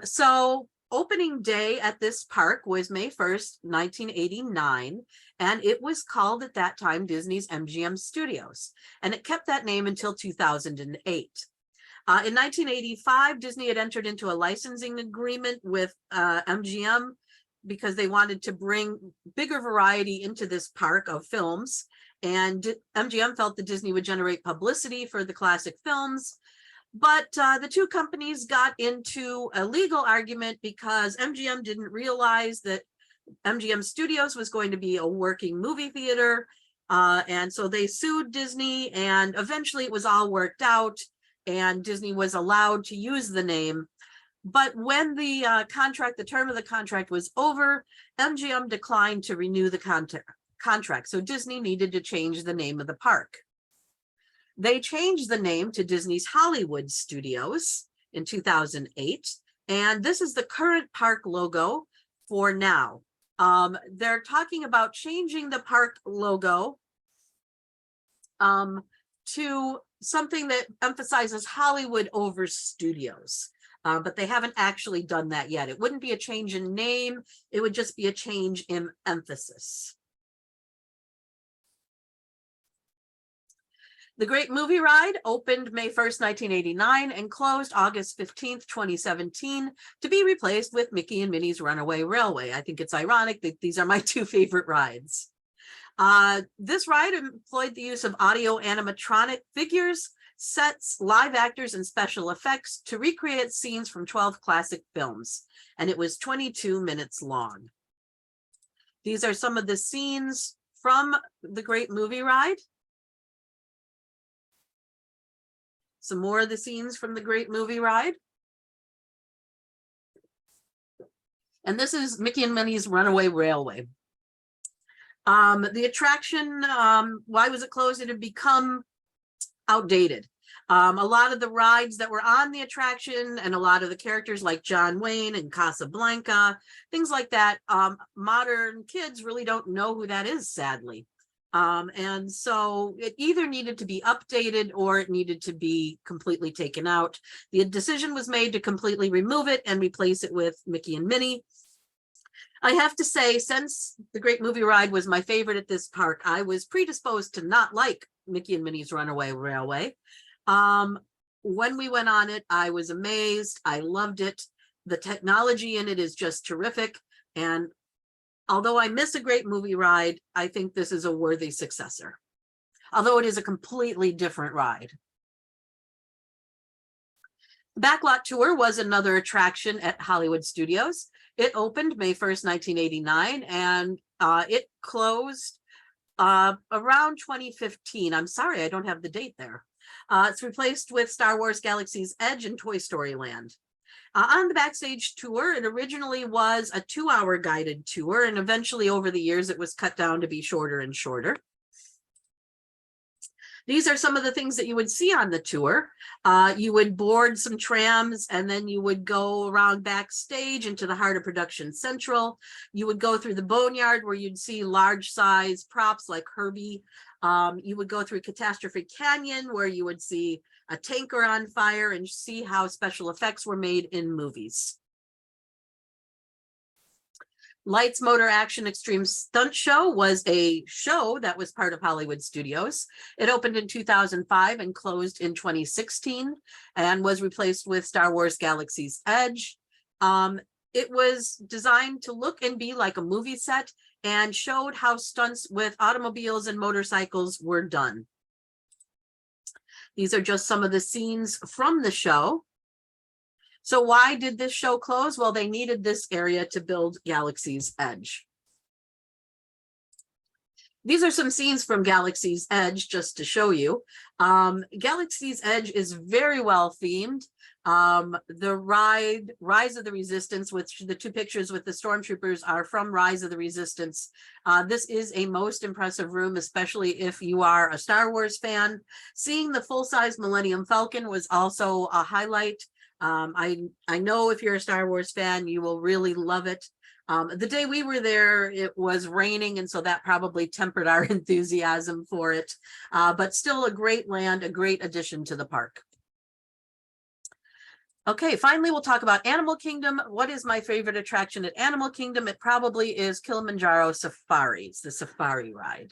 So opening day at this park was May 1st, 1989, and it was called at that time Disney's MGM Studios, and it kept that name until 2008. In 1985, Disney had entered into a licensing agreement with MGM because they wanted to bring bigger variety into this park of films. And MGM felt that Disney would generate publicity for the classic films. But the two companies got into a legal argument because MGM didn't realize that MGM Studios was going to be a working movie theater. And so they sued Disney, and eventually it was all worked out and Disney was allowed to use the name. But when the the term of the contract was over, MGM declined to renew the contract. So Disney needed to change the name of the park. They changed the name to Disney's Hollywood Studios in 2008. And this is the current park logo for now. They're talking about changing the park logo to something that emphasizes Hollywood over studios. But they haven't actually done that yet. It wouldn't be a change in name. It would just be a change in emphasis. The Great Movie Ride opened May 1st, 1989 and closed August 15th, 2017 to be replaced with Mickey and Minnie's Runaway Railway. I think it's ironic that these are my two favorite rides. This ride employed the use of audio animatronic figures, sets, live actors, and special effects to recreate scenes from 12 classic films, and it was 22 minutes long. These are some of the scenes from the Great Movie Ride. Some more of the scenes from the Great Movie Ride. And this is Mickey and Minnie's Runaway Railway. The attraction, why was it closed? It had become outdated. A lot of the rides that were on the attraction and a lot of the characters like John Wayne and Casablanca, things like that, modern kids really don't know who that is, sadly. And so it either needed to be updated or it needed to be completely taken out. The decision was made to completely remove it and replace it with Mickey and Minnie. I have to say, since the Great Movie Ride was my favorite at this park, I was predisposed to not like Mickey and Minnie's Runaway Railway. When we went on it, I was amazed. I loved it. The technology in it is just terrific. And although I miss a Great Movie Ride, I think this is a worthy successor, although it is a completely different ride. Backlot Tour was another attraction at Hollywood Studios. It opened May 1st, 1989, and it closed around 2015. I'm sorry, I don't have the date there. It's replaced with Star Wars Galaxy's Edge and Toy Story Land. On the backstage tour, it originally was a 2-hour guided tour, and eventually over the years, it was cut down to be shorter and shorter. These are some of the things that you would see on the tour. You would board some trams, and then you would go around backstage into the heart of Production Central. You would go through the Boneyard, where you'd see large size props like Herbie. You would go through Catastrophe Canyon, where you would see a tanker on fire and see how special effects were made in movies. Lights, Motor, Action, Extreme Stunt Show was a show that was part of Hollywood Studios. It opened in 2005 and closed in 2016 and was replaced with Star Wars Galaxy's Edge. It was designed to look and be like a movie set and showed how stunts with automobiles and motorcycles were done. These are just some of the scenes from the show. So why did this show close? Well, they needed this area to build Galaxy's Edge. These are some scenes from Galaxy's Edge, just to show you. Galaxy's Edge is very well themed. The ride, Rise of the Resistance, which the two pictures with the stormtroopers are from Rise of the Resistance. This is a most impressive room, especially if you are a Star Wars fan. Seeing the full-size Millennium Falcon was also a highlight. I know if you're a Star Wars fan, you will really love it. The day we were there, it was raining, and so that probably tempered our enthusiasm for it. But still a great land, a great addition to the park. Okay, finally, we'll talk about Animal Kingdom. What is my favorite attraction at Animal Kingdom? It probably is Kilimanjaro Safaris, the safari ride.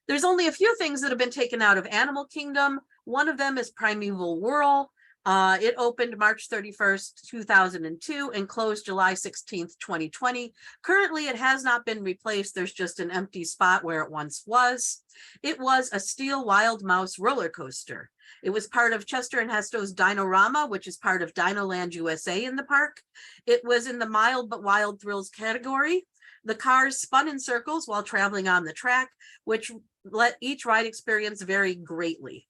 There's only a few things that have been taken out of Animal Kingdom. One of them is Primeval Whirl. It opened March 31st, 2002 and closed July 16th, 2020. Currently, it has not been replaced. There's just an empty spot where it once was. It was a steel Wild Mouse roller coaster. It was part of Chester and Hesto's Dinorama, which is part of Dinoland USA in the park. It was in the mild but wild thrills category. The cars spun in circles while traveling on the track, which let each ride experience vary greatly.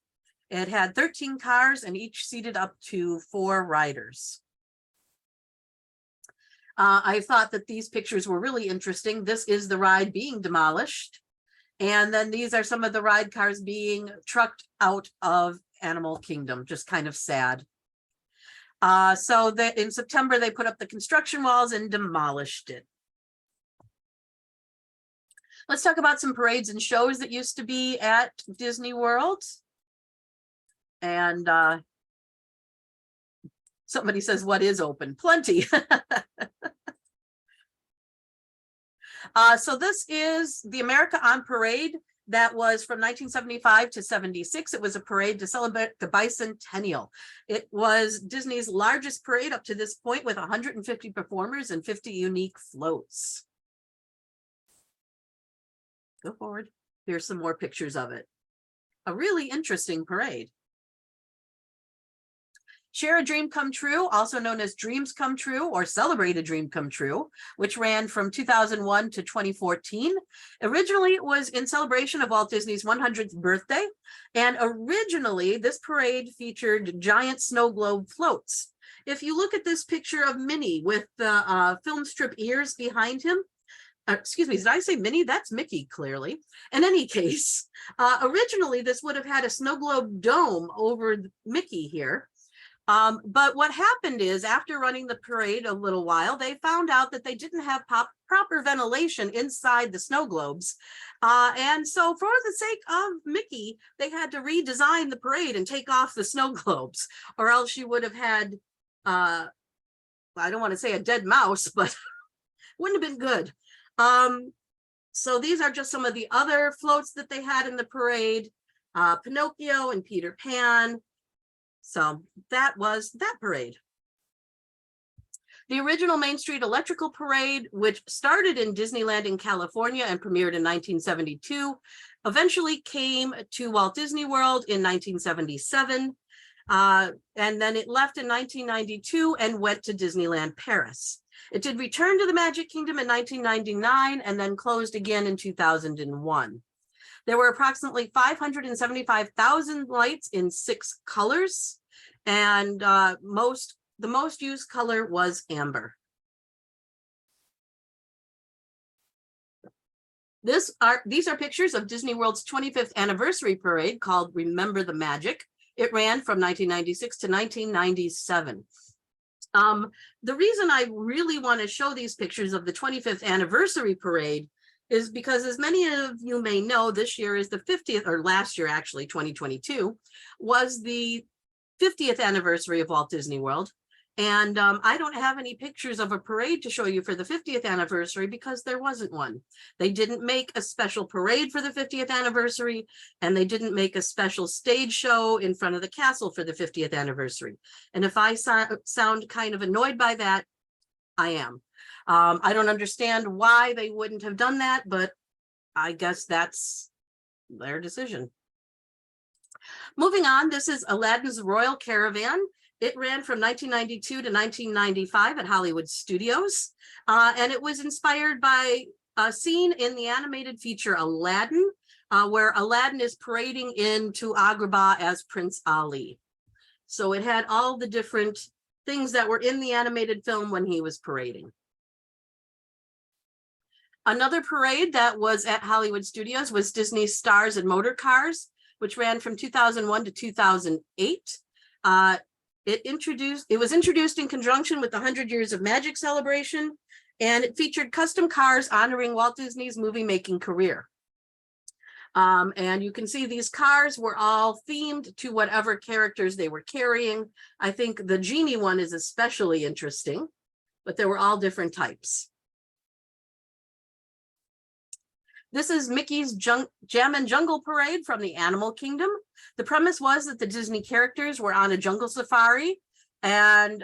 It had 13 cars and each seated up to 4 riders. I thought that these pictures were really interesting. This is the ride being demolished. And then these are some of the ride cars being trucked out of Animal Kingdom, just kind of sad. So in September, they put up the construction walls and demolished it. Let's talk about some parades and shows that used to be at Disney World. And somebody says, what is open? Plenty. So this is the America on Parade. That was from 1975 to 76. It was a parade to celebrate the bicentennial. It was Disney's largest parade up to this point, with 150 performers and 50 unique floats. Go forward. Here's some more pictures of it. A really interesting parade. Share a Dream Come True, also known as Dreams Come True or Celebrate a Dream Come True, which ran from 2001 to 2014. Originally, it was in celebration of Walt Disney's 100th birthday. And originally, this parade featured giant snow globe floats. If you look at this picture of Minnie with the film strip ears behind him, excuse me, did I say Minnie? That's Mickey, clearly. In any case, originally, this would have had a snow globe dome over Mickey here. But what happened is, after running the parade a little while, they found out that they didn't have proper ventilation inside the snow globes. And so for the sake of Mickey, they had to redesign the parade and take off the snow globes, or else you would have had, I don't want to say a dead mouse, but wouldn't have been good. So these are just some of the other floats that they had in the parade, Pinocchio and Peter Pan. So that was that parade. The original Main Street Electrical Parade, which started in Disneyland in California and premiered in 1972, eventually came to Walt Disney World in 1977. And then it left in 1992 and went to Disneyland Paris. It did return to the Magic Kingdom in 1999 and then closed again in 2001. There were approximately 575,000 lights in 6 colors, and the most used color was amber. These are pictures of Disney World's 25th anniversary parade called Remember the Magic. It ran from 1996 to 1997. The reason I really want to show these pictures of the 25th anniversary parade is because, as many of you may know, this year is the 50th, or last year actually, 2022, was the 50th anniversary of Walt Disney World. And I don't have any pictures of a parade to show you for the 50th anniversary because there wasn't one. They didn't make a special parade for the 50th anniversary, and they didn't make a special stage show in front of the castle for the 50th anniversary. And if I sound kind of annoyed by that, I am. I don't understand why they wouldn't have done that, but I guess that's their decision. Moving on, this is Aladdin's Royal Caravan. It ran from 1992 to 1995 at Hollywood Studios, and it was inspired by a scene in the animated feature Aladdin, where Aladdin is parading into Agrabah as Prince Ali. So it had all the different things that were in the animated film when he was parading. Another parade that was at Hollywood Studios was Disney's Stars and Motor Cars, which ran from 2001 to 2008. It was introduced in conjunction with the 100 Years of Magic celebration, and it featured custom cars honoring Walt Disney's movie-making career. And you can see these cars were all themed to whatever characters they were carrying. I think the Genie one is especially interesting, but there were all different types. This is Mickey's Jam and Jungle Parade from the Animal Kingdom. The premise was that the Disney characters were on a jungle safari, and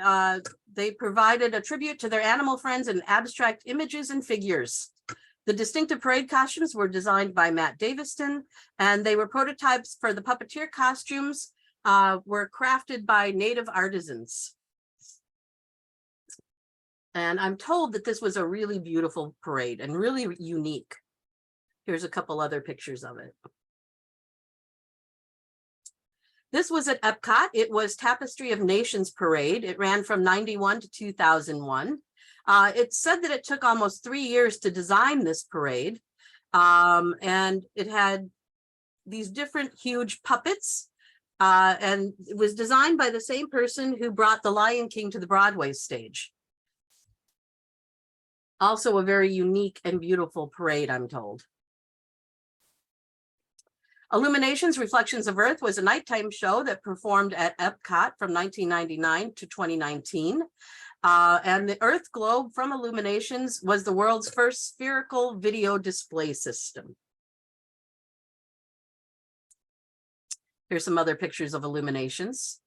they provided a tribute to their animal friends in abstract images and figures. The distinctive parade costumes were designed by Matt Daviston, and they were prototypes for the puppeteer costumes were crafted by native artisans. And I'm told that this was a really beautiful parade and really unique. Here's a couple other pictures of it. This was at Epcot. It was Tapestry of Nations Parade. It ran from 91 to 2001. It said that it took almost 3 years to design this parade. And it had these different huge puppets. And it was designed by the same person who brought The Lion King to the Broadway stage. Also a very unique and beautiful parade, I'm told. Illuminations, Reflections of Earth was a nighttime show that performed at Epcot from 1999 to 2019. And the Earth Globe from Illuminations was the world's first spherical video display system. Here's some other pictures of Illuminations.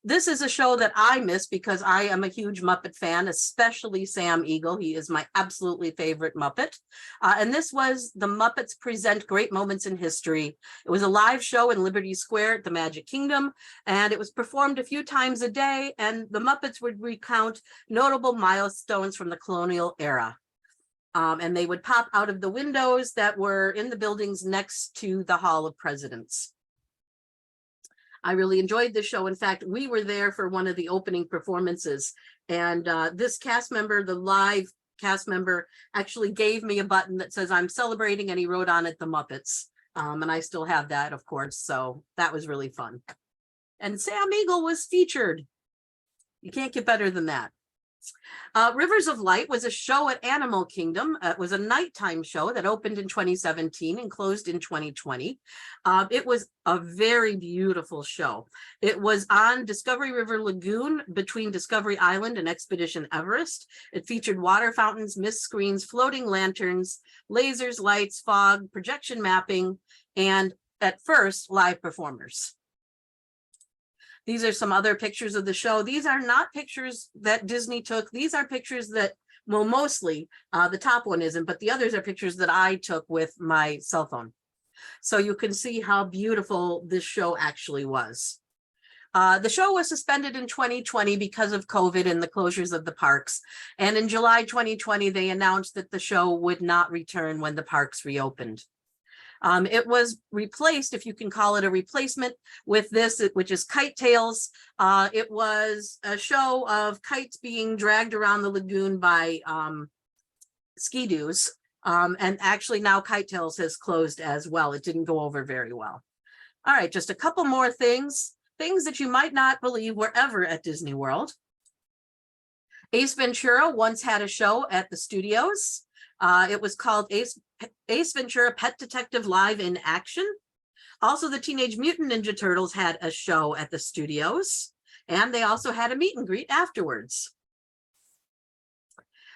This is a show that I miss because I am a huge Muppet fan, especially Sam Eagle. He is my absolutely favorite Muppet. And this was the Muppets Present Great Moments in History. It was a live show in Liberty Square at the Magic Kingdom, and it was performed a few times a day, and the Muppets would recount notable milestones from the colonial era. And they would pop out of the windows that were in the buildings next to the Hall of Presidents. I really enjoyed the show. In fact, we were there for one of the opening performances, and this cast member, the live cast member, actually gave me a button that says I'm celebrating, and he wrote on it the Muppets. And I still have that, of course, so that was really fun. And Sam Eagle was featured. You can't get better than that. Rivers of Light was a show at Animal Kingdom. It was a nighttime show that opened in 2017 and closed in 2020. It was a very beautiful show. It was on Discovery River Lagoon between Discovery Island and Expedition Everest. It featured water fountains, mist screens, floating lanterns, lasers, lights, fog, projection mapping, and at first, live performers. These are some other pictures of the show. These are not pictures that Disney took. These are pictures that, well, mostly, the top one isn't, but the others are pictures that I took with my cell phone. So you can see how beautiful this show actually was. The show was suspended in 2020 because of COVID and the closures of the parks. And in July 2020, they announced that the show would not return when the parks reopened. It was replaced, if you can call it a replacement, with this, which is Kite Tales. It was a show of kites being dragged around the lagoon by ski-doos. And actually now Kite Tales has closed as well. It didn't go over very well. All right, just a couple more things that you might not believe were ever at Disney World. Ace Ventura once had a show at the studios. It was called Ace Ventura Pet Detective Live in Action. Also, the Teenage Mutant Ninja Turtles had a show at the studios, and they also had a meet and greet afterwards.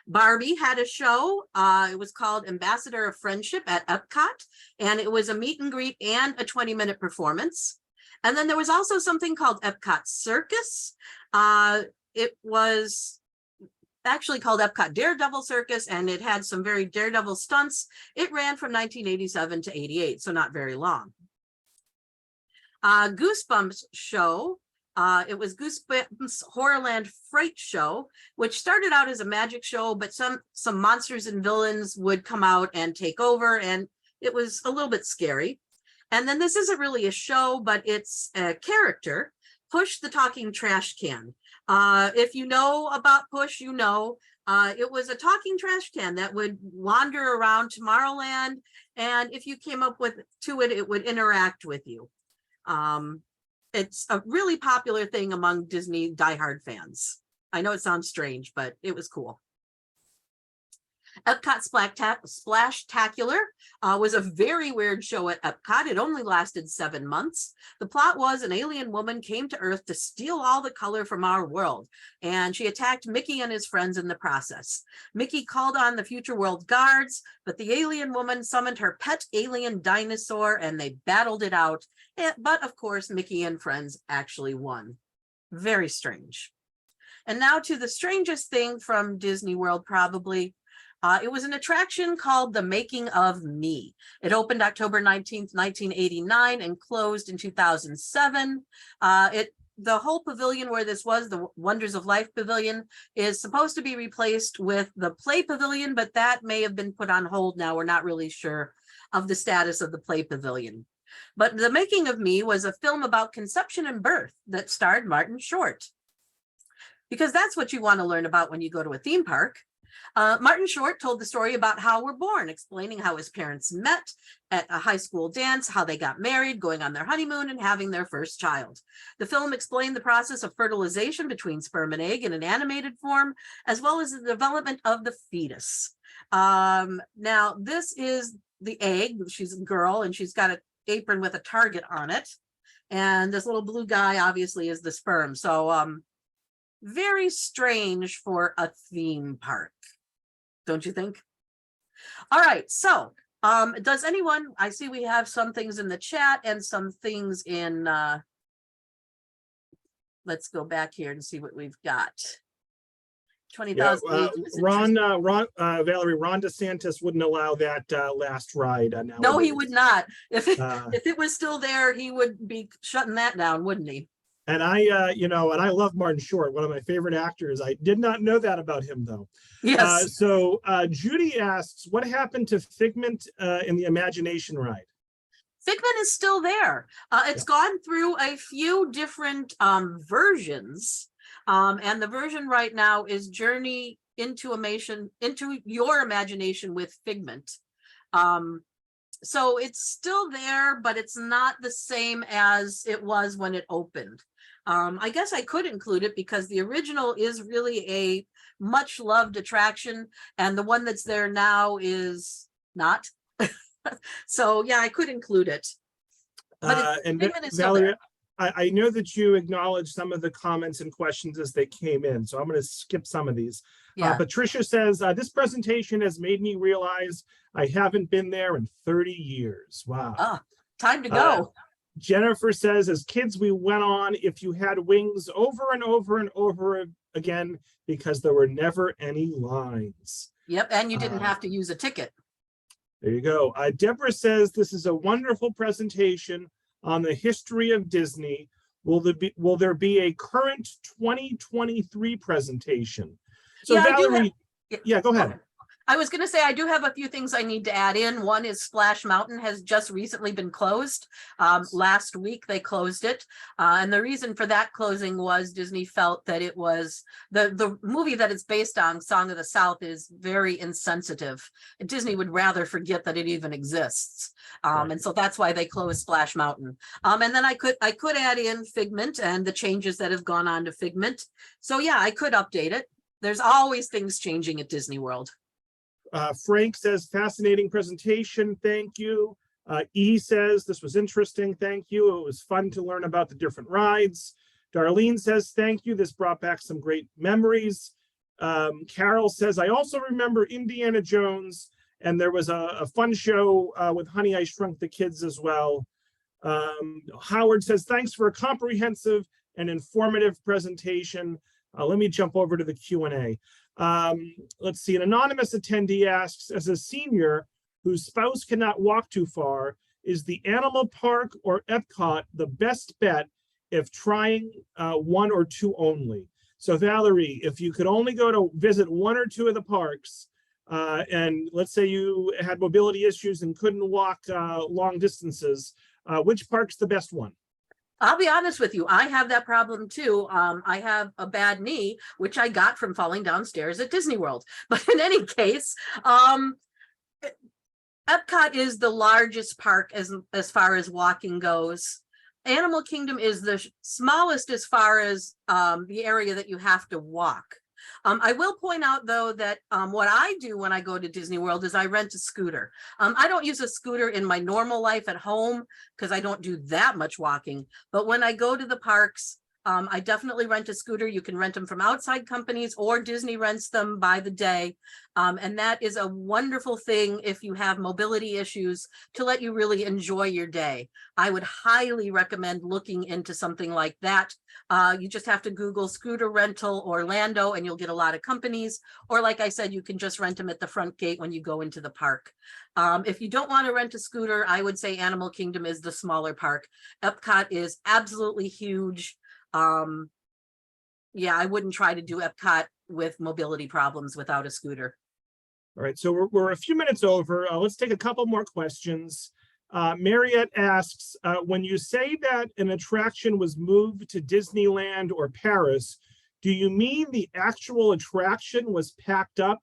Barbie had a show. It was called Ambassador of Friendship at Epcot, and it was a meet and greet and a 20-minute performance. And then there was also something called Epcot Circus. It was actually called Epcot Daredevil Circus, and it had some very daredevil stunts. It ran from 1987 to 88, so not very long. Goosebumps show. It was Goosebumps Horrorland Fright Show, which started out as a magic show, but some monsters and villains would come out and take over, and it was a little bit scary. And then this isn't really a show, but it's a character, Push the Talking Trash Can. If you know about Push, you know, it was a talking trash can that would wander around Tomorrowland, and if you came up to it, it would interact with you. It's a really popular thing among Disney diehard fans. I know it sounds strange, but it was cool. Epcot Splashtacular was a very weird show at Epcot. It only lasted 7 months. The plot was an alien woman came to Earth to steal all the color from our world, and she attacked Mickey and his friends in the process. Mickey called on the Future World guards, but the alien woman summoned her pet alien dinosaur, and they battled it out. But of course, Mickey and friends actually won. Very strange. And now to the strangest thing from Disney World, probably. It was an attraction called The Making of Me. It opened October 19th, 1989 and closed in 2007. The whole pavilion where this was, the Wonders of Life Pavilion, is supposed to be replaced with the Play Pavilion, but that may have been put on hold now. We're not really sure of the status of the Play Pavilion. But The Making of Me was a film about conception and birth that starred Martin Short. Because that's what you want to learn about when you go to a theme park. Martin Short told the story about how we're born, explaining how his parents met at a high school dance, how they got married, going on their honeymoon, and having their first child. The film explained the process of fertilization between sperm and egg in an animated form, as well as the development of the fetus. Now, this is the egg. She's a girl, and she's got an apron with a target on it. And this little blue guy, obviously, is the sperm. So, very strange for a theme park, don't you think? All right, so does anyone, I see we have some things in the chat and some things in, let's go back here and see what we've got. 20,000. Valerie, Ron DeSantis wouldn't allow that last ride. No, he would not. If it was still there, he would be shutting that down, wouldn't he? And I love Martin Short, one of my favorite actors. I did not know that about him, though. Yes. So Judy asks, what happened to Figment in the Imagination ride? Figment is still there. It's gone through a few different versions. And the version right now is Journey into Your Imagination with Figment. So it's still there, but it's not the same as it was when it opened. I guess I could include it because the original is really a much loved attraction, and the one that's there now is not. So yeah, I could include it. But and Valerie, I know that you acknowledged some of the comments and questions as they came in, so I'm going to skip some of these. Yeah. Patricia says, this presentation has made me realize I haven't been there in 30 years. Wow. Time to go. Jennifer says, as kids, we went on If You Had Wings over and over and over again because there were never any lines. Yep, and you didn't have to use a ticket. There you go. Deborah says, this is a wonderful presentation on the history of Disney. Will there be a current 2023 presentation? So yeah, Valerie, go ahead. I was going to say, I do have a few things I need to add in. One is Splash Mountain has just recently been closed. Last week they closed it. And the reason for that closing was Disney felt that it was the movie that it's based on, Song of the South, is very insensitive. Disney would rather forget that it even exists. And so that's why they closed Splash Mountain. And then I could add in Figment and the changes that have gone on to Figment. So yeah, I could update it. There's always things changing at Disney World. Frank says, fascinating presentation, thank you. E says, this was interesting, thank you. It was fun to learn about the different rides. Darlene says, thank you. This brought back some great memories. Carol says, I also remember Indiana Jones, and there was a fun show with Honey, I Shrunk the Kids as well. Howard says, thanks for a comprehensive and informative presentation. Let me jump over to the Q&A. Let's see, an anonymous attendee asks, as a senior whose spouse cannot walk too far, is the animal park or Epcot the best bet if trying one or two only? So Valerie, if you could only go to visit one or two of the parks, and let's say you had mobility issues and couldn't walk long distances, which park's the best one? I'll be honest with you, I have that problem too. I have a bad knee, which I got from falling downstairs at Disney World. But in any case, Epcot is the largest park as far as walking goes. Animal Kingdom is the smallest as far as the area that you have to walk. I will point out, though, that what I do when I go to Disney World is I rent a scooter. I don't use a scooter in my normal life at home because I don't do that much walking. But when I go to the parks, I definitely rent a scooter. You can rent them from outside companies, or Disney rents them by the day. And that is a wonderful thing if you have mobility issues, to let you really enjoy your day. I would highly recommend looking into something like that. You just have to Google scooter rental Orlando and you'll get a lot of companies. Or like I said, you can just rent them at the front gate when you go into the park. If you don't want to rent a scooter, I would say Animal Kingdom is the smaller park. Epcot is absolutely huge. Yeah, I wouldn't try to do Epcot with mobility problems without a scooter. All right, so we're a few minutes over. Let's take a couple more questions. Mariette asks, when you say that an attraction was moved to Disneyland or Paris, do you mean the actual attraction was packed up,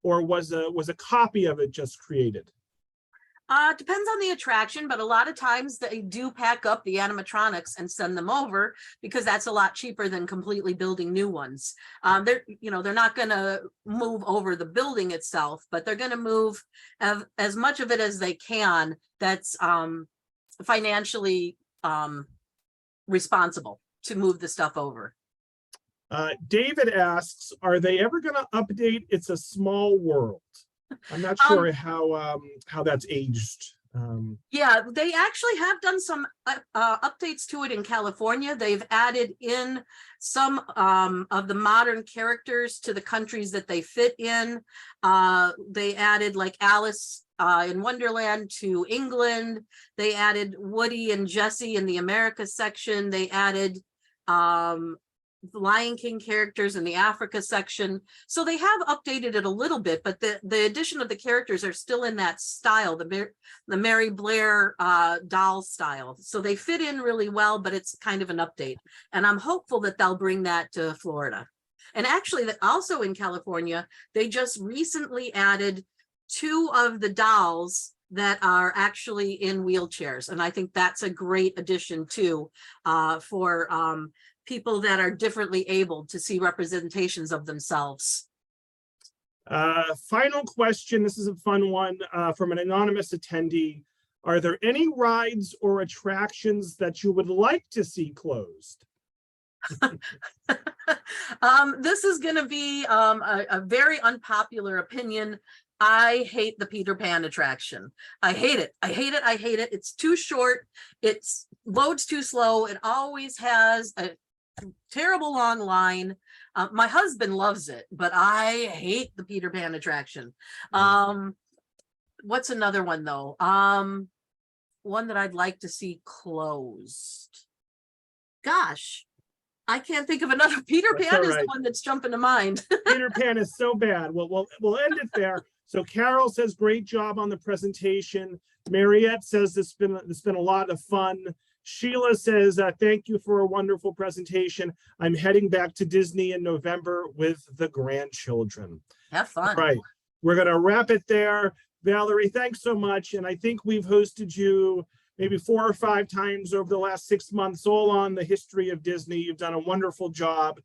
or was a copy of it just created? Depends on the attraction, but a lot of times they do pack up the animatronics and send them over, because that's a lot cheaper than completely building new ones. They're not going to move over the building itself, but they're going to move as much of it as they can that's financially responsible to move the stuff over. David asks, are they ever going to update It's a Small World? I'm not sure how that's aged. Yeah, they actually have done some updates to it in California. They've added in some of the modern characters to the countries that they fit in. They added like Alice in Wonderland to England. They added Woody and Jessie in the America section. They added the Lion King characters in the Africa section. So they have updated it a little bit, but the addition of the characters are still in that style, the Mary Blair doll style. So they fit in really well, but it's kind of an update. And I'm hopeful that they'll bring that to Florida. And actually, that also in California, they just recently added 2 of the dolls that are actually in wheelchairs. And I think that's a great addition too, for people that are differently able to see representations of themselves. Final question. This is a fun one from an anonymous attendee. Are there any rides or attractions that you would like to see closed? This is going to be a very unpopular opinion. I hate the Peter Pan attraction. I hate it. I hate it. I hate it. It's too short. It loads too slow. It always has a terrible long line. My husband loves it, but I hate the Peter Pan attraction. What's another one though? One that I'd like to see closed. Gosh, I can't think of another. Peter Pan is the one that's jumping to mind. Peter Pan is so bad. Well, we'll end it there. So Carol says, great job on the presentation. Mariette says it's been a lot of fun. Sheila says, thank you for a wonderful presentation. I'm heading back to Disney in November with the grandchildren. Have fun. All right, we're going to wrap it there. Valerie, thanks so much. And I think we've hosted you maybe 4 or 5 times over the last 6 months, all on the history of Disney. You've done a wonderful job.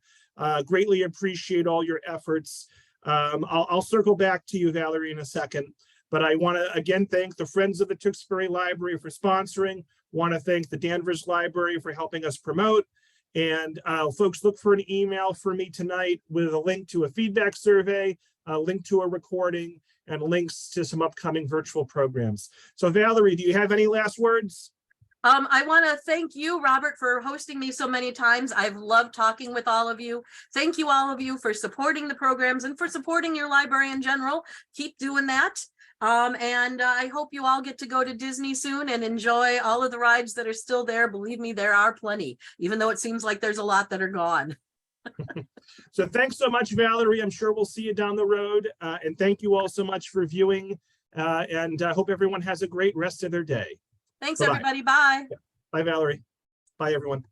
Greatly appreciate all your efforts. I'll circle back to you, Valerie, in a second. But I want to again thank the Friends of the Tewksbury Library for sponsoring. Want to thank the Danvers Library for helping us promote. And folks, look for an email from me tonight with a link to a feedback survey, a link to a recording, and links to some upcoming virtual programs. So Valerie, do you have any last words? I want to thank you, Robert, for hosting me so many times. I've loved talking with all of you. Thank you, all of you, for supporting the programs and for supporting your library in general. Keep doing that. And I hope you all get to go to Disney soon and enjoy all of the rides that are still there. Believe me, there are plenty, even though it seems like there's a lot that are gone. So thanks so much, Valerie. I'm sure we'll see you down the road. And thank you all so much for viewing. And I hope everyone has a great rest of their day. Thanks, Bye-bye. everybody. Bye. Bye, Valerie. Bye, everyone.